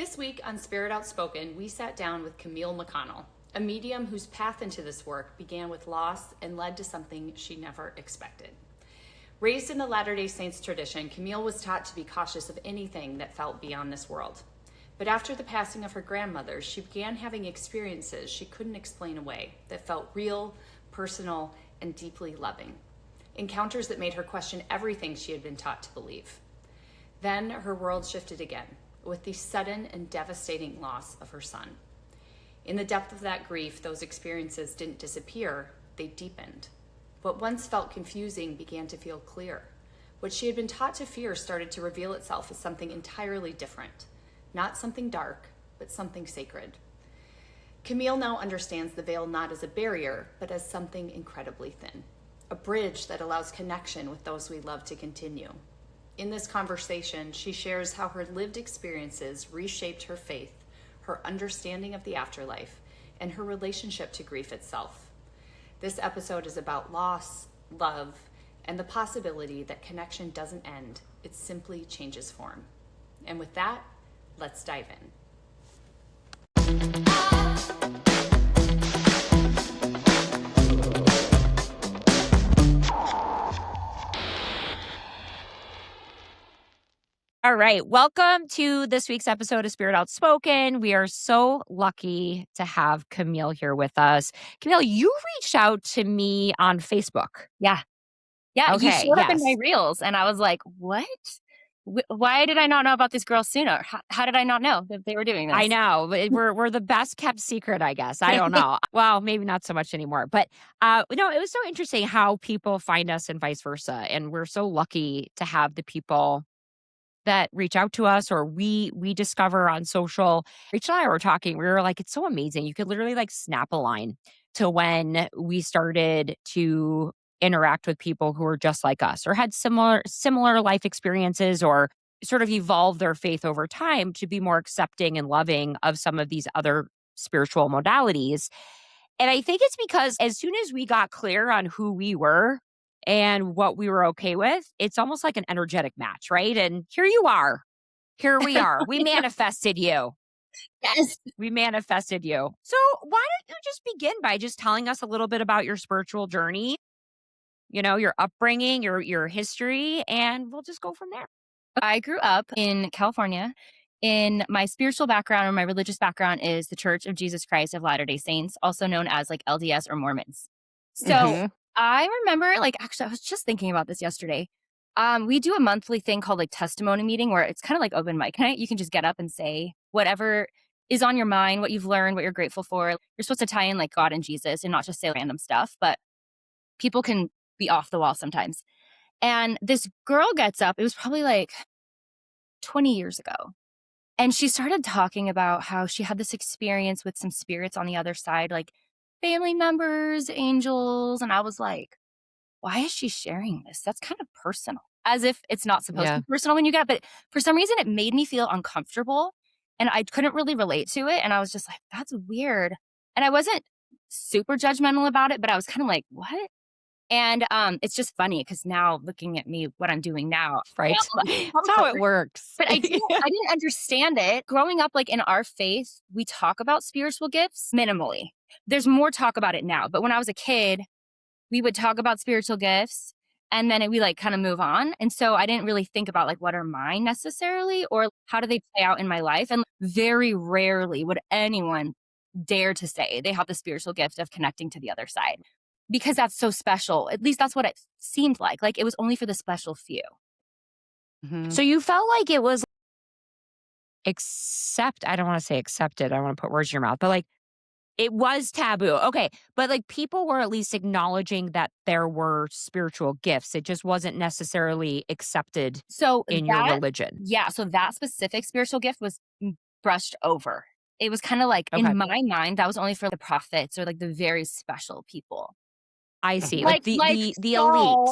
This week on Spirit Outspoken, we sat down with Camille McConnell, a medium whose path into this work began with loss and led to something she never expected. Raised in the Latter-day Saints tradition, Camille was taught to be cautious of anything that felt beyond this world. But after the passing of her grandmother, she began having experiences she couldn't explain away that felt real, personal, and deeply loving. Encounters that made her question everything she had been taught to believe. Then her world shifted again, with the sudden and devastating loss of her son. In the depth of that grief, those experiences didn't disappear, they deepened. What once felt confusing began to feel clear. What she had been taught to fear started to reveal itself as something entirely different. Not something dark, but something sacred. Camille now understands the veil not as a barrier, but as something incredibly thin. A bridge that allows connection with those we love to continue. In this conversation, she shares how her lived experiences reshaped her faith, her understanding of the afterlife, and her relationship to grief itself. This episode is about loss, love, and the possibility that connection doesn't end, it simply changes form. And with that, let's dive in. All right. Welcome to this week's episode of Spirit Outspoken. We are so lucky to have Camille here with us. Camille, you reached out to me on Facebook. Yeah. Okay, You showed up in yes. my reels, and I was like, what? Why did I not know about this girl sooner? How did I not know that they were doing this? I know. We're the best kept secret, I guess. I don't know. Well, maybe not so much anymore. But it was so interesting how people find us and vice versa. And we're so lucky to have the people that reach out to us or we discover on social. Rachel and I were talking, we were like, it's so amazing. You could literally like snap a line to when we started to interact with people who were just like us or had similar life experiences or sort of evolved their faith over time to be more accepting and loving of some of these other spiritual modalities. And I think it's because as soon as we got clear on who we were and what we were okay with, it's almost like an energetic match, right? And here you are. Here we are. We manifested you. Yes. We manifested you. So why don't you just begin by just telling us a little bit about your spiritual journey, your upbringing, your history, and we'll just go from there. I grew up in California. In my spiritual background or my religious background is the Church of Jesus Christ of Latter-day Saints, also known as like LDS or Mormons. So I remember, actually, I was just thinking about this yesterday. We do a monthly thing called like testimony meeting where it's kind of like open mic night. You can just get up and say whatever is on your mind, what you've learned, what you're grateful for. You're supposed to tie in like God and Jesus and not just say random stuff, but people can be off the wall sometimes. And this girl gets up, it was probably like 20 years ago. And she started talking about how she had this experience with some spirits on the other side, like family members, angels. And I was like, why is she sharing this? That's kind of personal, as if it's not supposed to be personal when you get it. But for some reason, it made me feel uncomfortable and I couldn't really relate to it. And I was just like, that's weird. And I wasn't super judgmental about it, but I was kind of like, what? And it's just funny because now looking at me, what I'm doing now, right? That's how it works. But I didn't understand it. Growing up, like in our faith, we talk about spiritual gifts minimally. There's more talk about it now. But when I was a kid, we would talk about spiritual gifts and then we like kind of move on. And so I didn't really think about like what are mine necessarily or how do they play out in my life. And very rarely would anyone dare to say they have the spiritual gift of connecting to the other side. Because that's so special. At least that's what it seemed like. Like it was only for the special few. So you felt like it was I don't want to say accepted. I don't want to put words in your mouth, but like it was taboo. Okay. But like people were at least acknowledging that there were spiritual gifts. It just wasn't necessarily accepted in your religion. Yeah. So that specific spiritual gift was brushed over. It was kind of like in my mind, that was only for the prophets or like the very special people. I see. Like the elite,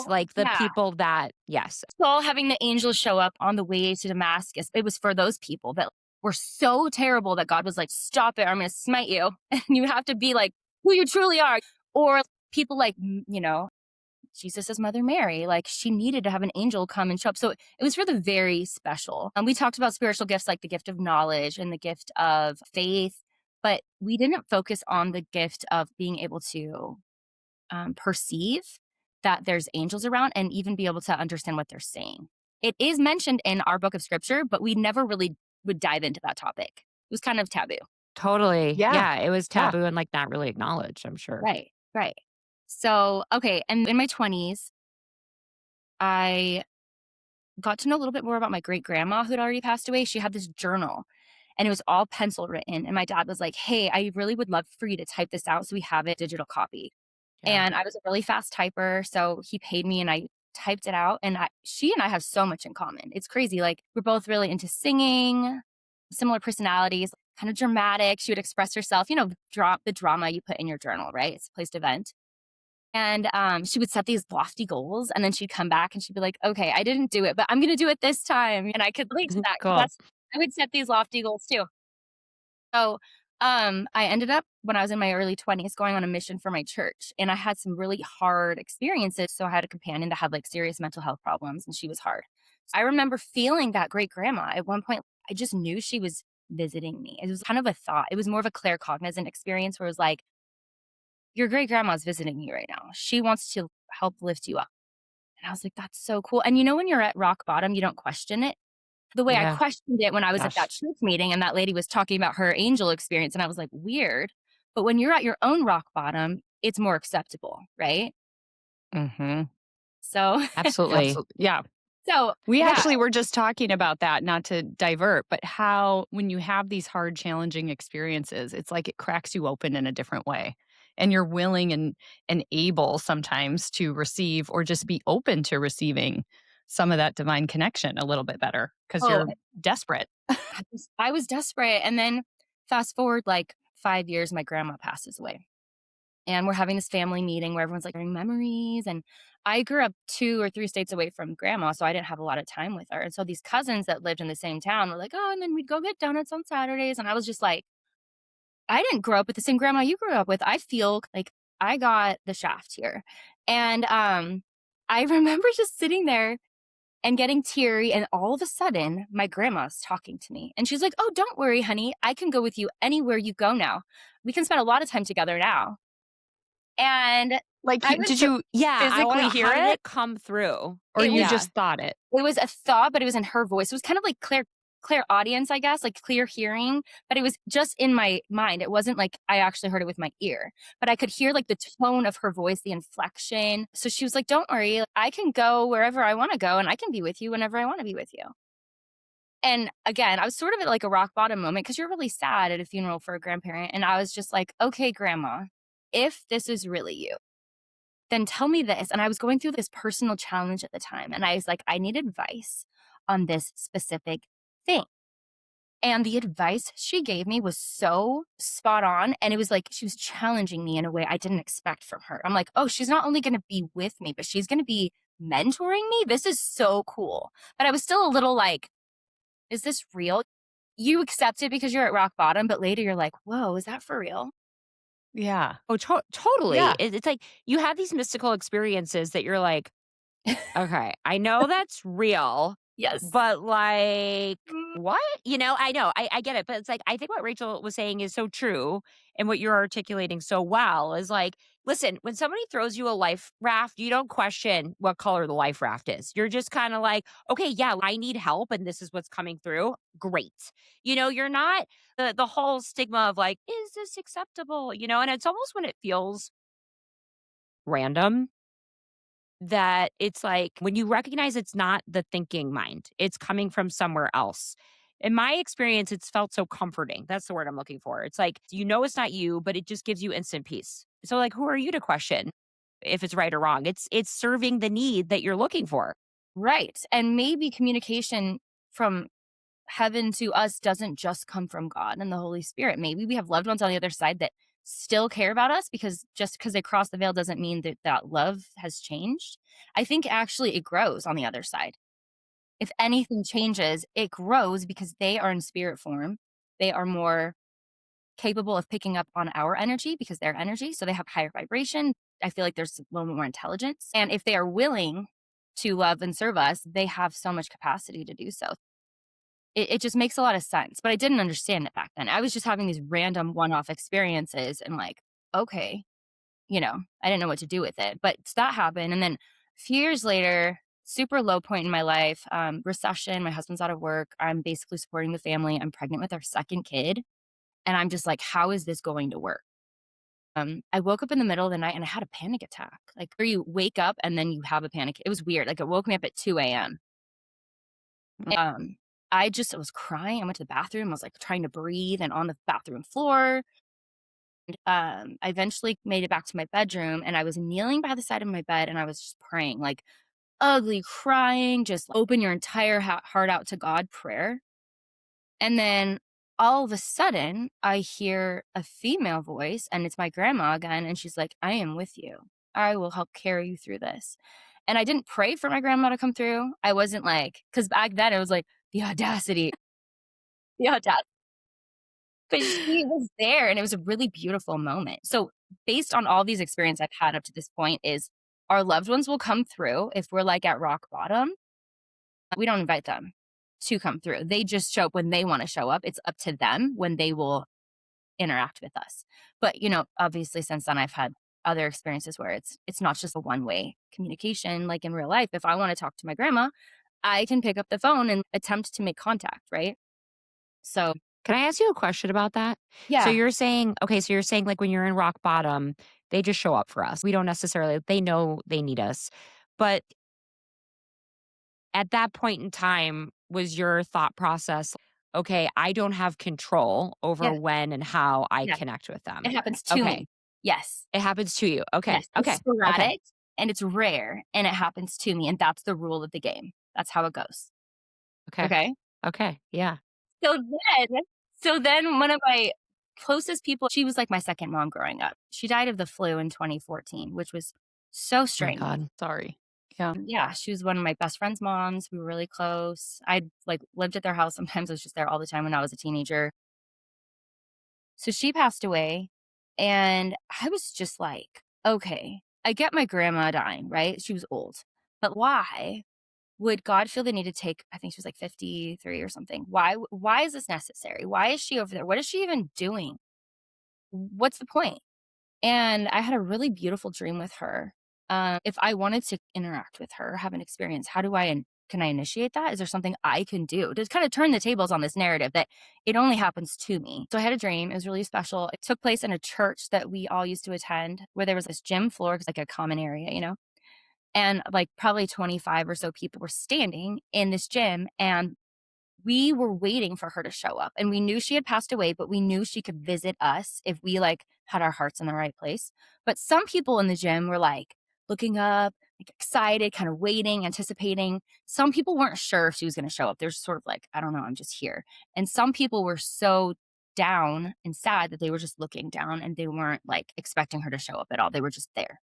like the people that, yes. Saul having the angels show up on the way to Damascus, it was for those people that were so terrible that God was like, stop it, or I'm going to smite you. And you have to be like who you truly are. Or people like, Jesus's mother Mary. Like, she needed to have an angel come and show up. So it was for the very special. And we talked about spiritual gifts like the gift of knowledge and the gift of faith, but we didn't focus on the gift of being able to perceive that there's angels around and even be able to understand what they're saying. It is mentioned in our book of scripture, but we never really would dive into that topic. It was kind of taboo. Totally. Yeah. Yeah. It was Yeah. taboo and like not really acknowledged, I'm sure. Right. Right. So, okay. And in my 20s, I got to know a little bit more about my great grandma who had already passed away. She had this journal and it was all pencil written. And my dad was like, hey, I really would love for you to type this out so we have a digital copy. Yeah. And I was a really fast typer. So he paid me and I typed it out. And she and I have so much in common. It's crazy. Like, we're both really into singing, similar personalities, kind of dramatic. She would express herself, the drama you put in your journal, right? It's a place to vent. And she would set these lofty goals and then she'd come back and she'd be like, okay, I didn't do it, but I'm going to do it this time. And I could relate to that. 'Cause Cool. I would set these lofty goals too. So I ended up, when I was in my early 20s, going on a mission for my church. And I had some really hard experiences. So I had a companion that had like serious mental health problems and she was hard. I remember feeling that great grandma. At one point, I just knew she was visiting me. It was kind of a thought. It was more of a claircognizant experience where it was like, your great grandma's visiting you right now. She wants to help lift you up. And I was like, that's so cool. And when you're at rock bottom, you don't question it. The way I Yeah. questioned it when I was at that church meeting and that lady was talking about her angel experience, and I was like, weird. But when you're at your own rock bottom, it's more acceptable, right? Mm-hmm. So, Absolutely. Yeah. so We yeah. actually were just talking about that, not to divert, but how when you have these hard, challenging experiences, it's like it cracks you open in a different way. And you're willing and able sometimes to receive or just be open to receiving some of that divine connection a little bit better because Oh, you're desperate. I was desperate. And then fast forward like 5 years, my grandma passes away. And we're having this family meeting where everyone's like sharing memories. And I grew up 2 or 3 states away from grandma, so I didn't have a lot of time with her. And so these cousins that lived in the same town were like, oh, and then we'd go get donuts on Saturdays. And I was just like, I didn't grow up with the same grandma you grew up with. I feel like I got the shaft here. And I remember just sitting there and getting teary. And all of a sudden, my grandma's talking to me. And she's like, oh, don't worry, honey. I can go with you anywhere you go now. We can spend a lot of time together now. And Like, I was did you physically hear How did it? it come through? Or you Yeah. just thought it? It was a thought, but it was in her voice. It was kind of like clear audience, I guess, like clear hearing, but it was just in my mind. It wasn't like I actually heard it with my ear, but I could hear like the tone of her voice, the inflection. So she was like, don't worry, I can go wherever I want to go and I can be with you whenever I want to be with you. And again, I was sort of at like a rock bottom moment because you're really sad at a funeral for a grandparent. And I was just like, okay, grandma, if this is really you, then tell me this. And I was going through this personal challenge at the time. And I was like, I need advice on this specific thing. And the advice she gave me was so spot on. And it was like she was challenging me in a way I didn't expect from her. I'm like, oh, she's not only going to be with me, but she's going to be mentoring me. This is so cool. But I was still a little like, is this real? You accept it because you're at rock bottom, but later you're like, whoa, is that for real? Yeah. Oh, totally. Yeah. It's like you have these mystical experiences that you're like, okay, I know that's real, Yes. but like, what? I know, I get it. But it's like, I think what Rachel was saying is so true. And what you're articulating so well is like, listen, when somebody throws you a life raft, you don't question what color the life raft is. You're just kind of like, okay, yeah, I need help and this is what's coming through. Great. You're not the whole stigma of like, is this acceptable? And it's almost when it feels random that it's like when you recognize it's not the thinking mind, it's coming from somewhere else. In my experience, it's felt so comforting. That's the word I'm looking for. It's like, it's not you, but it just gives you instant peace. So like, who are you to question if it's right or wrong? It's serving the need that you're looking for. Right. And maybe communication from heaven to us doesn't just come from God and the Holy Spirit. Maybe we have loved ones on the other side that still care about us because just because they cross the veil doesn't mean that love has changed. I think actually it grows on the other side. If anything changes, it grows because they are in spirit form. They are more capable of picking up on our energy because they're energy. So they have higher vibration. I feel like there's a little more intelligence. And if they are willing to love and serve us, they have so much capacity to do so. It just makes a lot of sense. But I didn't understand it back then. I was just having these random one-off experiences and like, okay, I didn't know what to do with it. But that happened. And then a few years later, super low point in my life, recession, my husband's out of work. I'm basically supporting the family. I'm pregnant with our second kid. And I'm just like, how is this going to work? I woke up in the middle of the night and I had a panic attack. Like where you wake up and then you have a panic. It was weird. Like it woke me up at 2 a.m. Um, I was crying. I went to the bathroom. I was like trying to breathe and on the bathroom floor. I eventually made it back to my bedroom and I was kneeling by the side of my bed and I was just praying, like ugly crying, just open your entire heart out to God prayer. And then all of a sudden, I hear a female voice, and it's my grandma again. And she's like, I am with you. I will help carry you through this. And I didn't pray for my grandma to come through. I wasn't like, because back then it was like, the audacity, the audacity. But she was there, and it was a really beautiful moment. So, based on all these experiences I've had up to this point, is our loved ones will come through if we're like at rock bottom. We don't invite them to come through. They just show up when they want to show up. It's up to them when they will interact with us. But, obviously since then I've had other experiences where it's not just a one-way communication like in real life. If I want to talk to my grandma, I can pick up the phone and attempt to make contact, right? So, Can I ask you a question about that? So yeah. you're saying, okay, so you're saying like when you're in rock bottom, they just show up for us. We don't necessarily, they know they need us. But at that point in time, was your thought process, okay, I don't have control over Yeah. when and how I Yeah. connect with them? It happens to Okay. me. Yes. It happens to you. Okay. Yes. It's Okay. Okay. sporadic and it's rare and it happens to me. And that's the rule of the game. That's how it goes. Okay. Okay. Okay. Yeah. So then one of my closest people, she was like my second mom growing up. She died of the flu in 2014, which was so My strange. God. Sorry. Yeah. Yeah, she was one of my best friend's moms. We were really close. I like lived at their house. Sometimes I was just there all the time when I was a teenager. So she passed away and I was just like, okay, I get my grandma dying, right? She was old. But why would God feel the need to take, I think she was like 53 or something. Why is this necessary? Why is she over there? What is she even doing? What's the point? And I had a really beautiful dream with her. If I wanted to interact with her, have an experience, can I initiate that? Is there something I can do to kind of turn the tables on this narrative that it only happens to me? So I had a dream. It was really special. It took place in a church that we all used to attend where there was this gym floor, it's like a common area, and like probably 25 or so people were standing in this gym and we were waiting for her to show up and we knew she had passed away, but we knew she could visit us if we like had our hearts in the right place. But some people in the gym were like looking up, like excited, kind of waiting, anticipating. Some people weren't sure if she was going to show up. They're sort of like, I don't know, I'm just here. And some people were so down and sad that they were just looking down and they weren't like expecting her to show up at all. They were just there.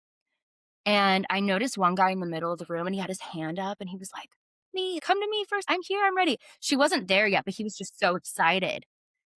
And I noticed one guy in the middle of the room and he had his hand up and he was like, come to me first. I'm here. I'm ready. She wasn't there yet, but he was just so excited.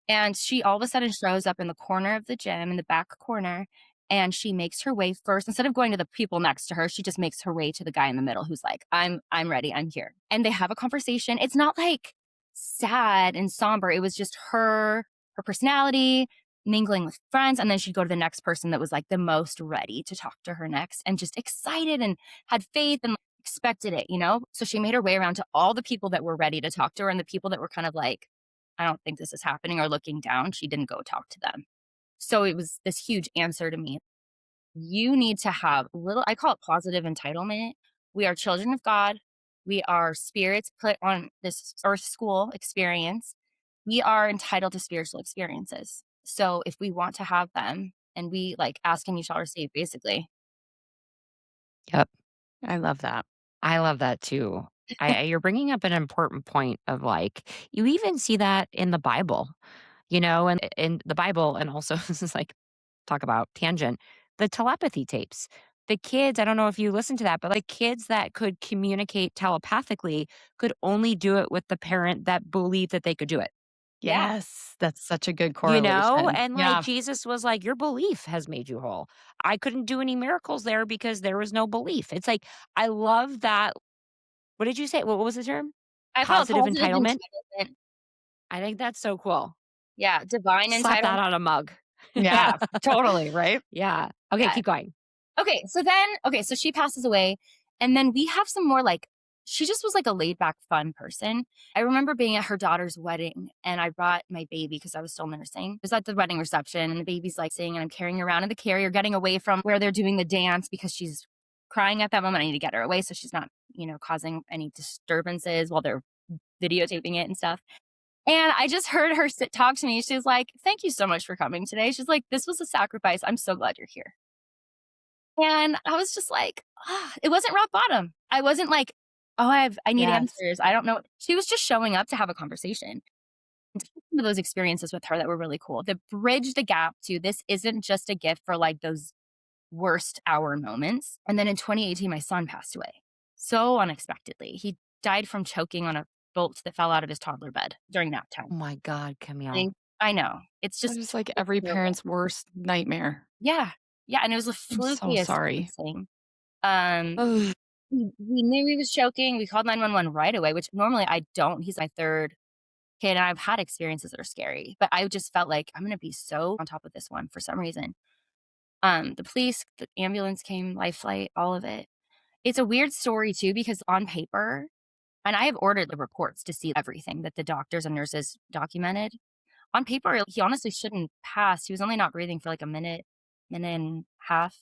And she all of a sudden shows up in the corner of the gym, in the back corner, and she makes her way first. Instead of going to the people next to her, she just makes her way to the guy in the middle who's like, I'm ready. I'm here. And they have a conversation. It's not like sad and somber. It was just her personality, mingling with friends. And then she'd go to the next person that was like the most ready to talk to her next and just excited and had faith and expected it. So she made her way around to all the people that were ready to talk to her and the people that were kind of like, I don't think this is happening or looking down. She didn't go talk to them. So it was this huge answer to me. You need to have I call it positive entitlement. We are children of God. We are spirits put on this earth school experience. We are entitled to spiritual experiences. So if we want to have them and we like ask and you shall receive, basically. Yep. I love that. I love that too. You're bringing up an important point of like, you even see that in the Bible, and in the Bible, and also this is like, talk about tangent, the telepathy tapes. The kids, I don't know if you listen to that, but like kids that could communicate telepathically could only do it with the parent that believed that they could do it. Yeah. Yes, that's such a good You know, correlation. and like Yeah. Jesus was like, your belief has made you whole. I couldn't do any miracles there because there was no belief. It's like, I love that. What did you say? What was the term? I call it Positive positive entitlement. entitlement. I think that's so cool. Yeah, divine Slap that entitlement. on a mug. Yeah, totally, right? Yeah. Okay, Yeah. keep going. So she passes away, and then we have some more like she just was like a laid back, fun person. I remember being at her daughter's wedding, and I brought my baby because I was still nursing. It was at the wedding reception, and the baby's like singing, and I'm carrying her around in the carrier, getting away from where they're doing the dance because she's crying at that moment. I need to get her away so she's not, causing any disturbances while they're videotaping it and stuff. And I just heard her talk to me. She's like, "Thank you so much for coming today." She's like, "This was a sacrifice. I'm so glad you're here." And I was just like, it wasn't rock bottom. I wasn't like, I need Yes. answers. I don't know. She was just showing up to have a conversation. And some of those experiences with her that were really cool. That bridge the gap to this isn't just a gift for like those worst hour moments. And then in 2018, my son passed away so unexpectedly. He died from choking on a bolt that fell out of his toddler bed during nap Oh time. my God, Camille. I know. It's It's just just like it's every terrible. parent's worst nightmare. Yeah. Yeah. And it was the I'm so flukiest sorry. thing. Ugh. We knew he was choking. We called 911 right away, which normally I don't. He's my third kid, and I've had experiences that are scary, but I just felt like I'm going to be so on top of this one for some reason. The police, the ambulance came, life flight, all of it. It's a weird story too, because on paper, and I have ordered the reports to see everything that the doctors and nurses documented. On paper, he honestly shouldn't pass. He was only not breathing for like a minute, minute and a half.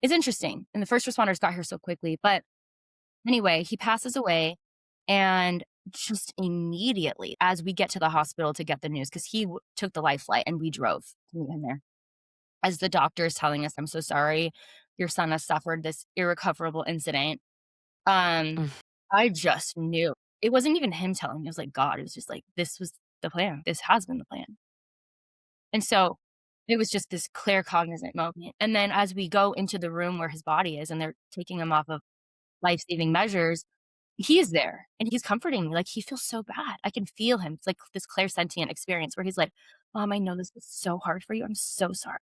It's interesting. And the first responders got here so quickly. But anyway, he passes away. And just immediately, as we get to the hospital to get the news, because he took the life flight and we drove to meet him there. As the doctor is telling us, "I'm so sorry, your son has suffered this irrecoverable incident." Mm. I just knew. It wasn't even him telling me. It was like God. It was just like, this was the plan. This has been the plan. And so it was just this clear cognizant moment. And then as we go into the room where his body is and they're taking him off of life-saving measures, he is there and he's comforting me. Like, he feels so bad. I can feel him. It's like this clairsentient experience where he's like, "Mom, I know this is so hard for you. I'm so sorry."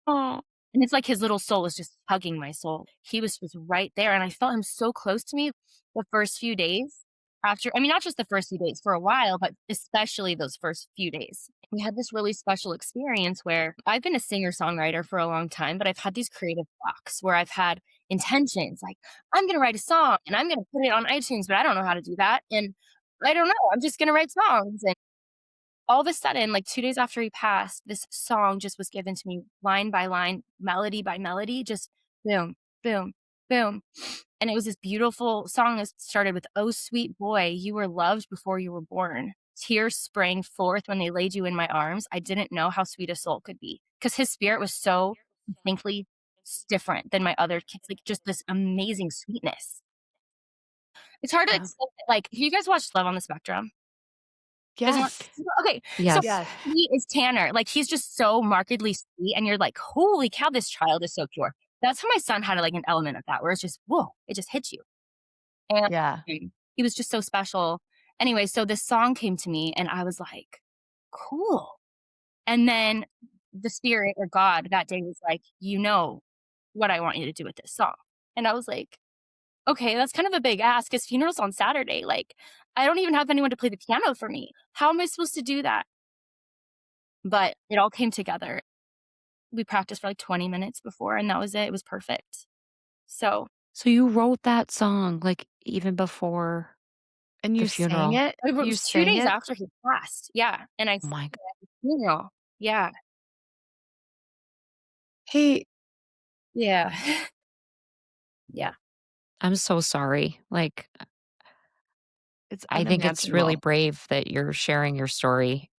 Oh. And it's like his little soul was just hugging my soul. He was just right there. And I felt him so close to me the first few days after, not just the first few days, for a while, but especially those first few days. We had this really special experience where I've been a singer-songwriter for a long time, but I've had these creative blocks where I've had intentions like, I'm going to write a song and I'm going to put it on iTunes, but I don't know how to do that. And I don't know, I'm just going to write songs. And all of a sudden, like 2 days after he passed, this song just was given to me line by line, melody by melody, just boom, boom, boom. And it was this beautiful song that started with, "Oh, sweet boy, you were loved before you were born. Tears sprang forth when they laid you in my arms. I didn't know how sweet a soul could be." Because his spirit was so distinctly different than my other kids, like just this amazing sweetness. It's hard to Yeah. explain it. Like, have you guys watched Love on the Spectrum? Yes. Okay, so Yes. Yes. he is Tanner. Like, he's just so markedly sweet, and you're like, "Holy cow, this child is so pure." That's how my son had like an element of that, where it's just, whoa, it just hits you. And Yeah. he was just so special. Anyway, so this song came to me, and I was like, cool. And then the spirit or God that day was like, "You know what I want you to do with this song." And I was like, okay, that's kind of a big ask. His funeral's on Saturday. Like, I don't even have anyone to play the piano for me. How am I supposed to do that? But it all came together. We practiced for like 20 minutes before, and that was it. It was perfect. So So you wrote that song like even before And the you sang funeral. it? it You was 2 sang days it? after he passed. Yeah. And I Oh my God. funeral. Yeah. Hey, Yeah. Yeah. I'm so sorry. Like, it's I think it's really unimaginable. brave that you're sharing your story.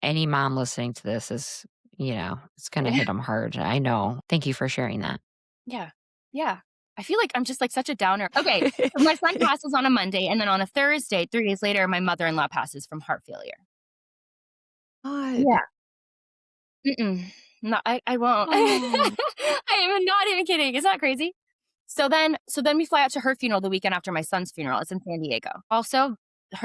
Any mom listening to this is, it's going to hit them hard. I know. Thank you for sharing that. Yeah. Yeah. I feel like I'm just like such a downer. Okay. So my son passes on a Monday, and then on a Thursday, 3 days later, my mother-in-law passes from heart failure. God. Mm-mm. No, I won't. Oh. I am not even kidding. Isn't that crazy? So then we fly out to her funeral the weekend after my son's funeral. It's in San Diego. Also,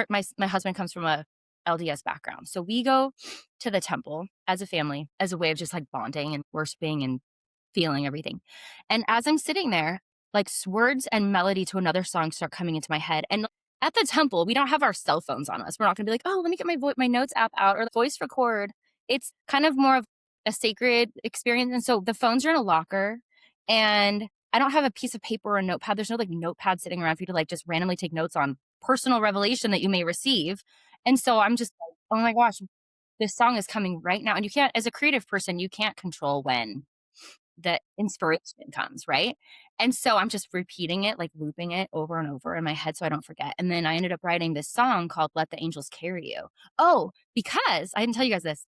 my husband comes from a LDS background. So we go to the temple as a family, as a way of just like bonding and worshiping and feeling everything. And as I'm sitting there, like words and melody to another song start coming into my head. And at the temple, we don't have our cell phones on us. We're not going to be like, oh, let me get my notes app out or voice record. It's kind of more of a sacred experience. And so the phones are in a locker, and I don't have a piece of paper or a notepad. There's no like notepad sitting around for you to like just randomly take notes on personal revelation that you may receive. And so I'm just like, oh my gosh, this song is coming right now. And you can't, as a creative person, you can't control when the inspiration comes, right? And so I'm just repeating it, like looping it over and over in my head so I don't forget. And then I ended up writing this song called Let the Angels Carry You. Oh, because I didn't tell you guys this.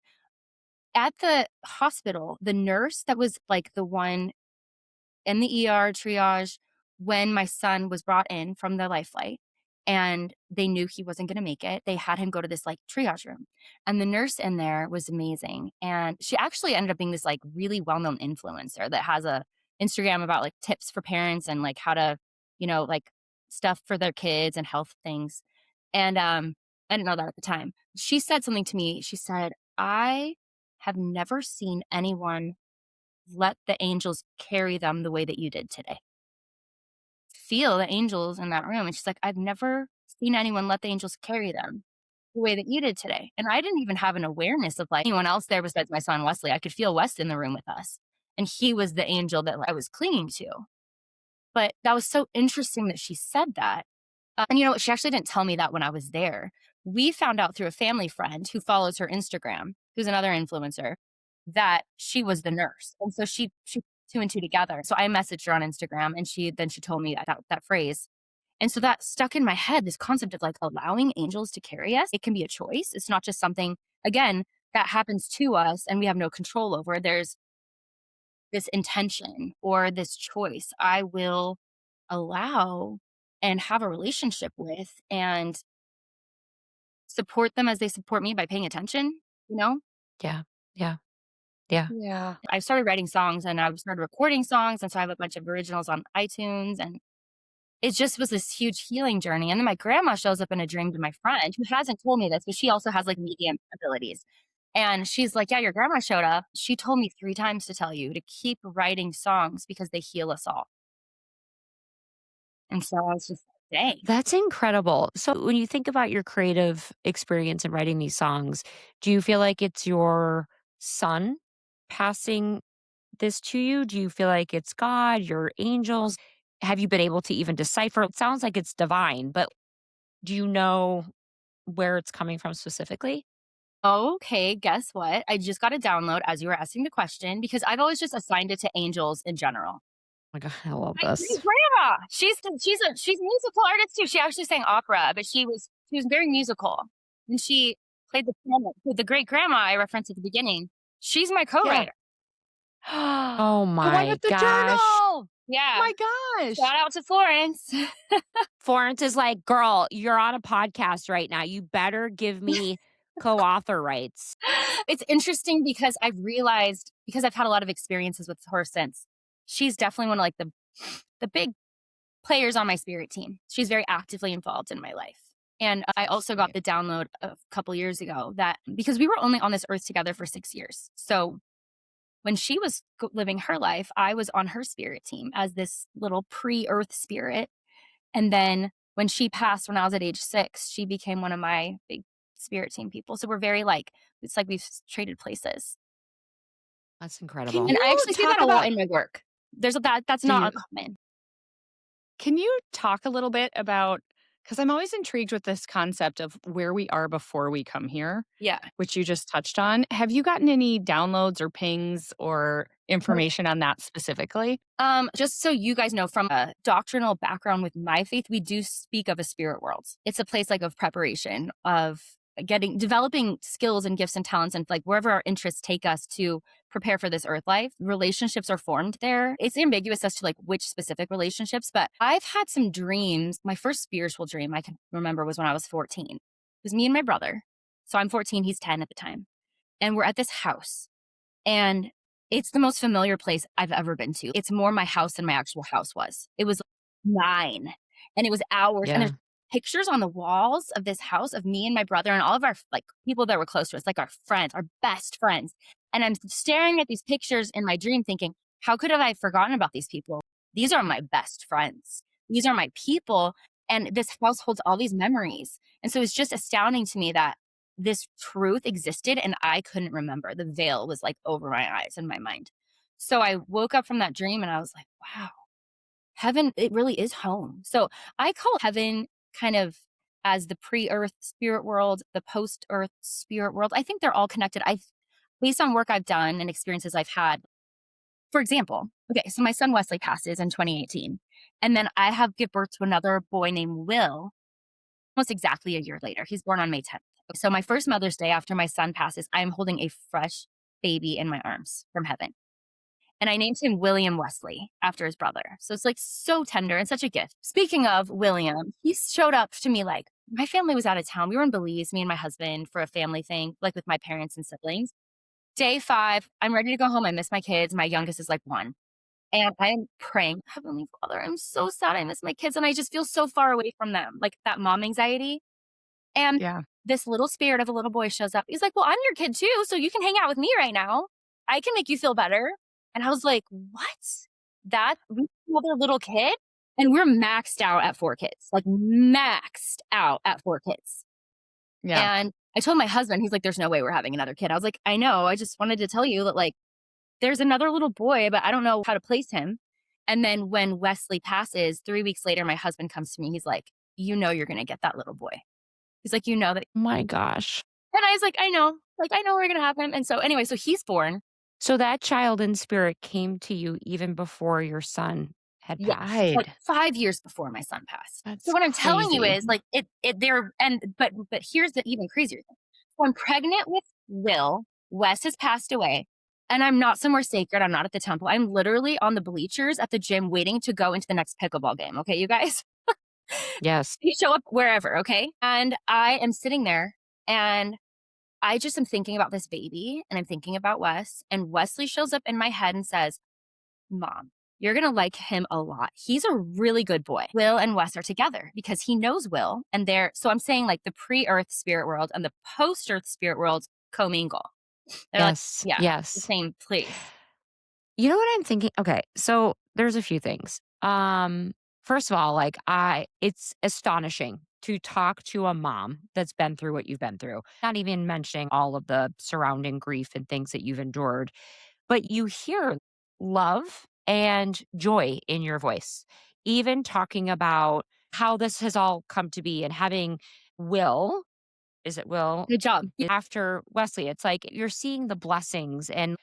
At the hospital, the nurse that was like the one in the ER triage when my son was brought in from the life flight, and they knew he wasn't going to make it, they had him go to this like triage room. And the nurse in there was amazing. And she actually ended up being this like really well-known influencer that has a Instagram about like tips for parents and like how to, like stuff for their kids and health things. And I didn't know that at the time. She said something to me. She said, I have never seen anyone let the angels carry them the way that you did today. Feel the angels in that room. And she's like, I've never seen anyone let the angels carry them the way that you did today. And I didn't even have an awareness of like anyone else there besides my son, Wesley. I could feel West in the room with us. And he was the angel that I was clinging to. But that was so interesting that she said that. And you know what? She actually didn't tell me that when I was there. We found out through a family friend who follows her Instagram, who's another influencer, that she was the nurse. And so she put two and two together. So I messaged her on Instagram, and she told me that phrase. And so that stuck in my head, this concept of like allowing angels to carry us. It can be a choice. It's not just something, again, that happens to us and we have no control over. There's this intention or this choice I will allow and have a relationship with and support them as they support me by paying attention, Yeah. Yeah. Yeah. Yeah. I started writing songs and I started recording songs. And so I have a bunch of originals on iTunes, and it just was this huge healing journey. And then my grandma shows up in a dream to my friend who hasn't told me this, but she also has like medium abilities. And she's like, yeah, your grandma showed up. She told me 3 times to tell you to keep writing songs because they heal us all. And so I was just like, dang. That's incredible. So when you think about your creative experience in writing these songs, do you feel like it's your son passing this to you? Do you feel like it's God, your angels? Have you been able to even decipher? It sounds like it's divine, but do you know where it's coming from specifically? Okay, guess what? I just got a download as you were asking the question because I've always just assigned it to angels in general. Oh my God, I love My this. great grandma, she's a musical artist too. She actually sang opera, but she was very musical, and she played the piano. The great grandma I referenced at the beginning, she's my co-writer. Oh The one my with the gosh. journal. Yeah, My gosh. shout out to Florence. Florence is like, girl, you're on a podcast right now. You better give me co-author rights. It's interesting because I've realized, because I've had a lot of experiences with her since, she's definitely one of like the big players on my spirit team. She's very actively involved in my life. And I also got the download a couple years ago that because we were only on this earth together for 6 years. So when she was living her life, I was on her spirit team as this little pre-earth spirit. And then when she passed, when I was at age 6, she became one of my big spirit team people. So we're very like, it's like we've traded places. That's incredible. And I actually see that a lot in my work. That's Do not you? uncommon. Can you talk a little bit about, because I'm always intrigued with this concept of where we are before we come here, Yeah. which you just touched on. Have you gotten any downloads or pings or information on that specifically? Just so you guys know, from a doctrinal background with my faith, we do speak of a spirit world. It's a place like of preparation, of developing skills and gifts and talents, and like wherever our interests take us to prepare for this earth life. Relationships are formed there. It's ambiguous as to like which specific relationships, but I've had some dreams. My first spiritual dream I can remember was when I was 14. It was me and my brother. So I'm 14, he's 10 at the time. And we're at this house. And it's the most familiar place I've ever been to. It's more my house than my actual house was. It was 9. And it was hours. Yeah. And there's pictures on the walls of this house of me and my brother and all of our like people that were close to us, like our friends, our best friends. And I'm staring at these pictures in my dream thinking, how could have I forgotten about these people? These are my best friends. These are my people. And this house holds all these memories. And so it's just astounding to me that this truth existed and I couldn't remember. The veil was like over my eyes and my mind. So I woke up from that dream and I was like, wow, heaven, it really is home. So I call heaven kind of as the pre-earth spirit world, the post-earth spirit world. I think they're all connected. Based on work I've done and experiences I've had. For example, okay, so my son Wesley passes in 2018. And then I have give birth to another boy named Will almost exactly a year later. He's born on May 10th. So my first Mother's Day after my son passes, I'm holding a fresh baby in my arms from heaven. And I named him William Wesley after his brother. So it's like so tender and such a gift. Speaking of William, he showed up to me like my family was out of town. We were in Belize, me and my husband, for a family thing, like with my parents and siblings. Day 5, I'm ready to go home. I miss my kids. My youngest is like 1. And I'm praying, Heavenly Father, I'm so sad I miss my kids. And I just feel so far away from them, like that mom anxiety. And Yeah. this little spirit of a little boy shows up. He's like, well, I'm your kid too. So you can hang out with me right now. I can make you feel better. And I was like, what? That we another little kid? And we're maxed out at 4 kids, like maxed out at 4 kids. Yeah. And I told my husband, he's like, there's no way we're having another kid. I was like, I know. I just wanted to tell you that like, there's another little boy, but I don't know how to place him. And then when Wesley passes, 3 weeks later, my husband comes to me. He's like, you know, you're going to get that little boy. He's like, you know that. Oh my gosh. And I was like, I know. Like, I know we're going to have him. And so anyway, so he's born. So that child in spirit came to you even before your son had Yes, passed. like 5 years before my son passed. That's So what I'm telling you crazy. is like but here's the even crazier thing. So I'm pregnant with Will. Wes has passed away. And I'm not somewhere sacred. I'm not at the temple. I'm literally on the bleachers at the gym waiting to go into the next pickleball game. Okay, you guys? Yes. You show up wherever, okay? And I am sitting there and I just am thinking about this baby and I'm thinking about Wes. And Wesley shows up in my head and says, Mom, you're going to like him a lot. He's a really good boy. Will and Wes are together because he knows Will. And so I'm saying like the pre-earth spirit world and the post-earth spirit world commingle. They're Yes. like, yeah, Yes. the same place. You know what I'm thinking? Okay, so there's a few things. First of all, like it's astonishing to talk to a mom that's been through what you've been through. Not even mentioning all of the surrounding grief and things that you've endured, but you hear love and joy in your voice. Even talking about how this has all come to be and having Will, is it Will? Good job. After Wesley, it's like you're seeing the blessings and